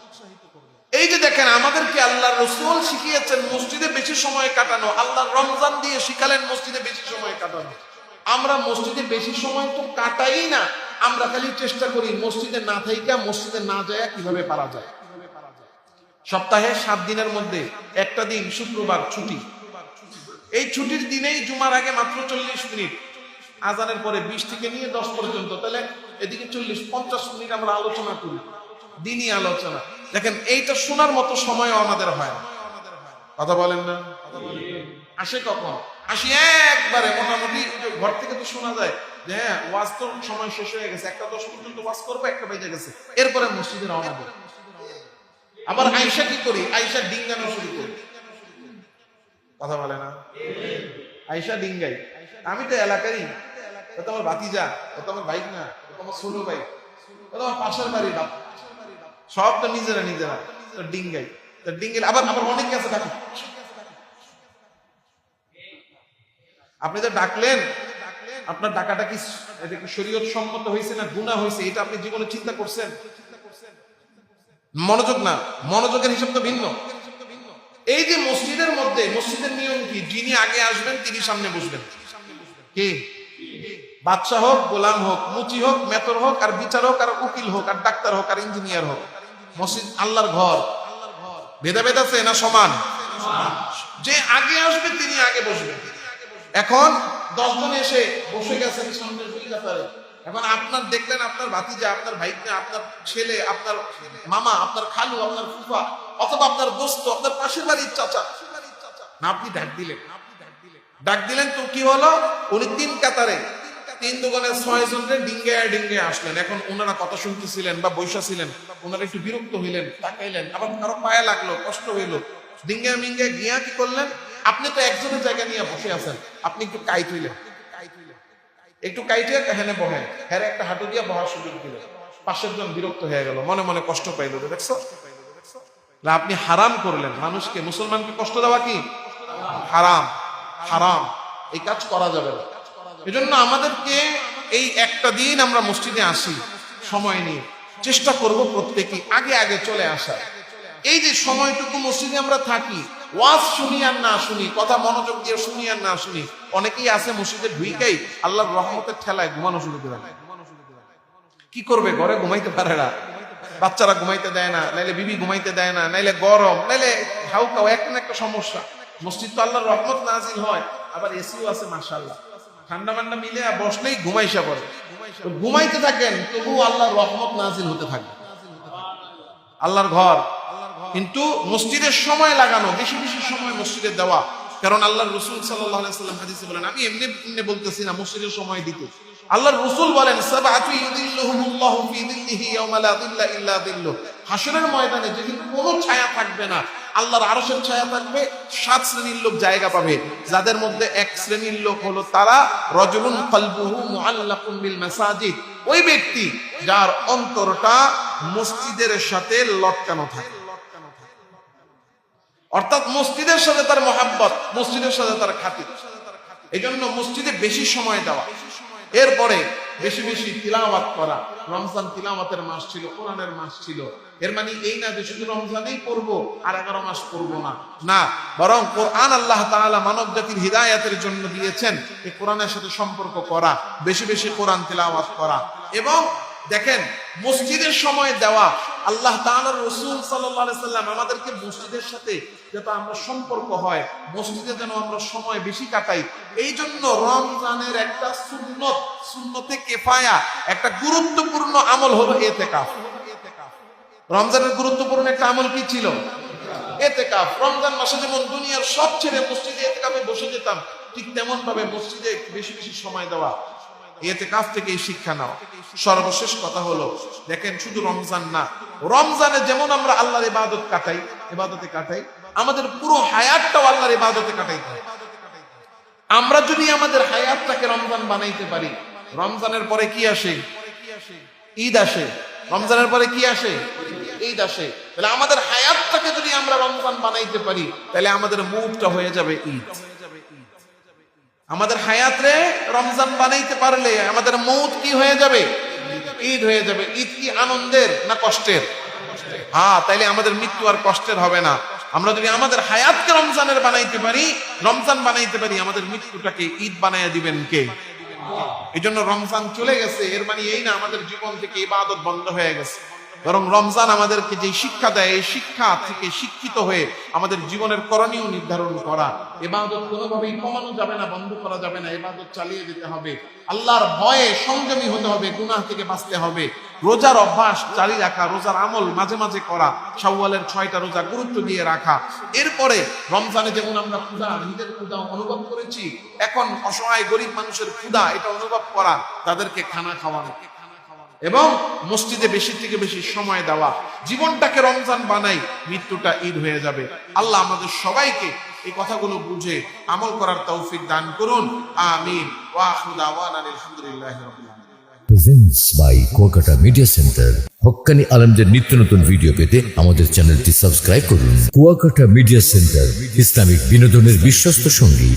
এই যে দেখেন, আমাদেরকে আল্লাহর রাসূল শিখিয়েছেন মসজিদে বেশি সময় কাটানো, আল্লাহ রমজান দিয়ে শিখালেন মসজিদে বেশি সময় কাটানো। আমরা মসজিদে বেশি সময় তো কাটাই না, আমরা খালি চেষ্টা করি মসজিদে না থাইকা মসজিদে না যায় কিভাবে পারা যায়। সপ্তাহে 7 দিনের মধ্যে একটা দিন শুক্রবার ছুটি, এই ছুটির দিনেই জুমার আগে মাত্র 40 মিনিট, আজানের পরে 20 থেকে নিয়ে 10 পর্যন্ত, তাহলে এদিকে 40-50 মিনিট আমরা আলোচনা করি, দিনই আলোচনা। দেখেন এইটা শোনার মতো সময়ও আমাদের হয় না। কথা বলেন না? আসে কখন? আসি একবারে মোটামুটি ঘর থেকে তো শোনা যায় যে হ্যাঁ ওয়াজ তো সময় শেষ হয়ে গেছে, 1:10 পর্যন্ত ওয়াজ করবো, 1টা বেজে গেছে, এরপরে মসজিদে রওনা দেব। আবার আয়েশা কি করি, আয়েশা ডিঙ্গানো শুরু করি। কথা বলে না? আয়েশা ডিঙ্গাই, আমি তো এলাকারই, ও তো আমার ভাতিজা, ও তো আমার বাইক না, ও তো আমার ছোট ভাই, ও তো আমার পাশের বাড়ি, সব তো নিজেরা নিজেরা, তো ডিঙ্গাই, তো ডিঙ্গাই। আবার আবার অনেকে আছে ডাকে, আপনি তো ডাকলেন, আপনার ডাকাটা কি এটা কি শরীয়ত সম্মত হয়েছে না গুনাহ হয়েছে, এটা আপনি জীবনে চিন্তা করছেন? মনোযোগ না, মনোযোগের হিসাব তো ভিন্ন। এই যে মসজিদের মধ্যে, মসজিদের নিয়ম কি, যিনি আগে আসবেন তিনি সামনে বসবেন। কি বাদশা হোক, গোলাম হোক, মুচি হোক, মেতর হোক, আর বিচারক, আর উকিল হোক, আর ডাক্তার হোক, আর ইঞ্জিনিয়ার হোক, মসজিদ আল্লাহর ঘর। ভেদাভেদ আছে না সমান? যে আগে আসবে তিনি আগে বসবেন। এখন 10 জন এসে বসে গেছেন সামনের 2 কাতারে, এখন আপনার দেখলেন আপনার ভাতিজা, আপনার ভাইপনা, আপনার ছেলে, আপনার মামা, আপনার খালু, আপনার ফুফা, অথবা আপনার দোস্ত, আপনার পাশের বাড়ির চাচা, না আপনি ডাক দিলেন তো কি হলো, উনি 3 কাতারে 3 দোকানে 6 জনের ডিঙ্গায় ডিঙ্গায় আসলেন। এখন ওনারা কথা শুনতেছিলেন বা বৈশা ছিলেন, ওনারা একটু বিরক্ত হইলেন, তাকাইলেন, আবার কারো পায়ে লাগলো, কষ্ট হইলো, ডিঙ্গায় মিঙ্গায় গিয়া কি করলেন, আপনি তো একজনের জায়গা নিয়ে বসে আছেন, আপনি একটু কাইট হইলেন, একটু কাইটে এখানে বহেন, হ্যাঁ একটা হাঁটু দিয়ে বহার সুযোগ দিলেন, পাশের জন বিরক্ত হয়ে গেল, মনে মনে কষ্ট পাইল। দেখছো, আপনি হারাম করলেন মানুষকে, মুসলমানকে কষ্ট দেওয়া কি হারাম, হারাম, এই কাজ করা যাবে না। এজন্য আমাদেরকে এই একটা দিন আমরা মসজিদে আসি, সময় নিয়ে চেষ্টা করব প্রত্যেকেই আগে আগে চলে আসা। এই যে সময়টুকু মসজিদে আমরা থাকি, ওয়াজ শুনি আর না শুনি, কথা মনোযোগ দিয়ে শুনি আর না শুনি, অনেকেই আছে মসজিদে ঢুইকাই আল্লাহর রহমতের ঠেলায় ঘুমানো শুরু করে। কি করবে, ঘরে ঘুমাইতে পারে না, বাচ্চারা ঘুমাইতে দেয় না, নাইলে বিবি ঘুমাইতে দেয় না, নাইলে গরম, নাইলে হাউকাও, একটা না একটা সমস্যা। মসজিদ তো আল্লাহর রহমত নাজিল হয়, আবার এসিও আছে মাশাআল্লাহ, ঠান্ডা মান্ডা মিলে বসলেই ঘুমাইসা পড়ে। ঘুমাইতে থাকেন, তবু আল্লাহর রহমত নাজিল হতে থাকবে, আল্লাহর ঘর। কিন্তু মসজিদের সময় লাগানো, বেশি বেশি সময় মসজিদে দেওয়া, কারণ আল্লাহর রাসূল সাল্লাল্লাহু আলাইহি ওয়াসাল্লাম হাদিসে বলেন, আমি এমনি এমনি বলতেছি না, মসজিদের সময় দিতে। আল্লাহর রাসূল বলেন, সাবআতু ইউযিল্লুহুমুল্লাহু ফি যিল্লিহি ইয়াওমা লা যিল্লা ইল্লা যিল্লুহ। হাসরের ময়দানে যেদিন কোনো ছায়া থাকবে না, আল্লাহর আরশের ছায়া থাকবে, 7 শ্রেণীর লোক জায়গা পাবে, যাদের মধ্যে এক শ্রেণীর লোক হলো তারা রাজুলুন কলবুহু মুআল্লাকুন বিল মাসাজিদ, ওই ব্যক্তি যার অন্তরটা মসজিদের সাথে লটকানো থাকে, অর্থাৎ মসজিদের সাথে তার মহাব্বত, মসজিদের সাথে তার খাতির। এই জন্য মসজিদে বেশি সময় দেওয়া, এরপরে বেশি বেশি তিলাওয়াত করা। রমজান তিলাওয়াতের মাস ছিল, কোরআনের মাস ছিল। এর মানে এই না যে শুধু রমজানেই পড়বো আর 11 মাস পড়বো না, না, বরং কোরআন আল্লাহ তাআলা মানব জাতির হিদায়াতের জন্য দিয়েছেন। এই কোরআনের সাথে সম্পর্ক করা, বেশি বেশি কোরআন তিলাওয়াত করা। এবং দেখেন, মসজিদের সময় দেওয়া, আল্লাহ তাআলার রাসূল সাল্লাল্লাহু আলাইহি সাল্লাম আমাদেরকে মসজিদের সাথে যাতে আমরা সম্পর্ক হয়, মসজিদে যেন আমরা সময় বেশি কাটাই, এই জন্য রমজানের একটা সুন্নত, সুন্নতে কিফায়া, একটা গুরুত্বপূর্ণ আমল হলো ইতিকাফ। রমজানের গুরুত্বপূর্ণ একটা আমল কি ছিল? ইতিকাফ। রমজান মাসে যেমন দুনিয়ার সব ছেড়ে মসজিদে ইতিকাফে বসে যেতাম, ঠিক তেমন ভাবে মসজিদে বেশি বেশি সময় দেওয়া, ইতিকাফ থেকে শিক্ষা নেওয়া। সর্বশেষ কথা হলো, দেখেন, শুধু রমজান না, রমজানে যেমন আমরা আল্লাহর ইবাদতে কাটাই, আমাদের পুরো হায়াতটাও আল্লাহর ইবাদতে কাটাইতে হয়। আমরা যদি আমাদের হায়াতটাকে রমজান বানাইতে পারি, রমজানের পরে কি আসে? ঈদ আসে। রমজানের পরে কি আসে? ঈদ আসে। তাহলে আমাদের হায়াতটাকে যদি আমরা রমজান বানাইতে পারি, তাহলে আমাদের মুডটা হয়ে যাবে ঈদ। আমাদের হায়াতে রমজান বানাইতে পারলে আমাদের মৌত কি হয়ে যাবে? ঈদ হয়ে যাবে। ঈদ কি আনন্দের না কষ্টের? হ্যাঁ, তাইলে আমাদের মৃত্যু আর কষ্টের হবে না। আমরা যদি আমাদের হায়াতকে রমজানের বানাইতে পারি, রমজান বানাইতে পারি, আমাদের মৃত্যুটাকে ঈদ বানাইয়া দিবেন কে? এই জন্য রমজান চলে গেছে, এর মানে এই না আমাদের জীবন থেকে ইবাদত বন্ধ হয়ে গেছে, বরং রমজান আমাদেরকে যে শিক্ষা দেয়, এই শিক্ষা থেকে শিক্ষিত হয়ে আমাদের জীবনের করণীয় নির্ধারণ করা। ইবাদত কোনোভাবেই কমানো যাবে না, বন্ধ করা যাবে না, ইবাদত চালিয়ে যেতে হবে। আল্লাহর ভয়ে সংযমী হতে হবে, গুনাহ থেকে বাঁচতে হবে। রোজার অভ্যাস জারি রাখা, রোজার আমল মাঝে মাঝে করা, শাওয়ালের 6টা রোজা গুরুত্ব দিয়ে রাখা। এরপরে রমজানে যেমন আমরা ক্ষুধা, নিজের ক্ষুধা অনুভব করেছি, এখন অসহায় গরিব মানুষের ক্ষুধা এটা অনুভব করা, তাদেরকে খানা খাওয়ানো এবং মসজিদে বেশি থেকে বেশি সময় দেওয়া। জীবনটাকে রমজান বানাই, মৃত্যুটা ঈদ হয়ে যাবে। আল্লাহ আমাদের সবাইকে এই কথাগুলো বুঝে আমল করার তৌফিক দান করুন। আমিন। ওয়া আখিরু দাওয়ানা আলহামদুলিল্লাহি রাব্বিল আলামিন। Presents by Kuakata media centre. হক্কানি আলেমদের নিত্য নতুন ভিডিও পেতে আমাদের চ্যানেলটি সাবস্ক্রাইব করুন। কুয়াকাটা মিডিয়া সেন্টার, ইসলামিক বিনোদনের বিশ্বস্ত সঙ্গী।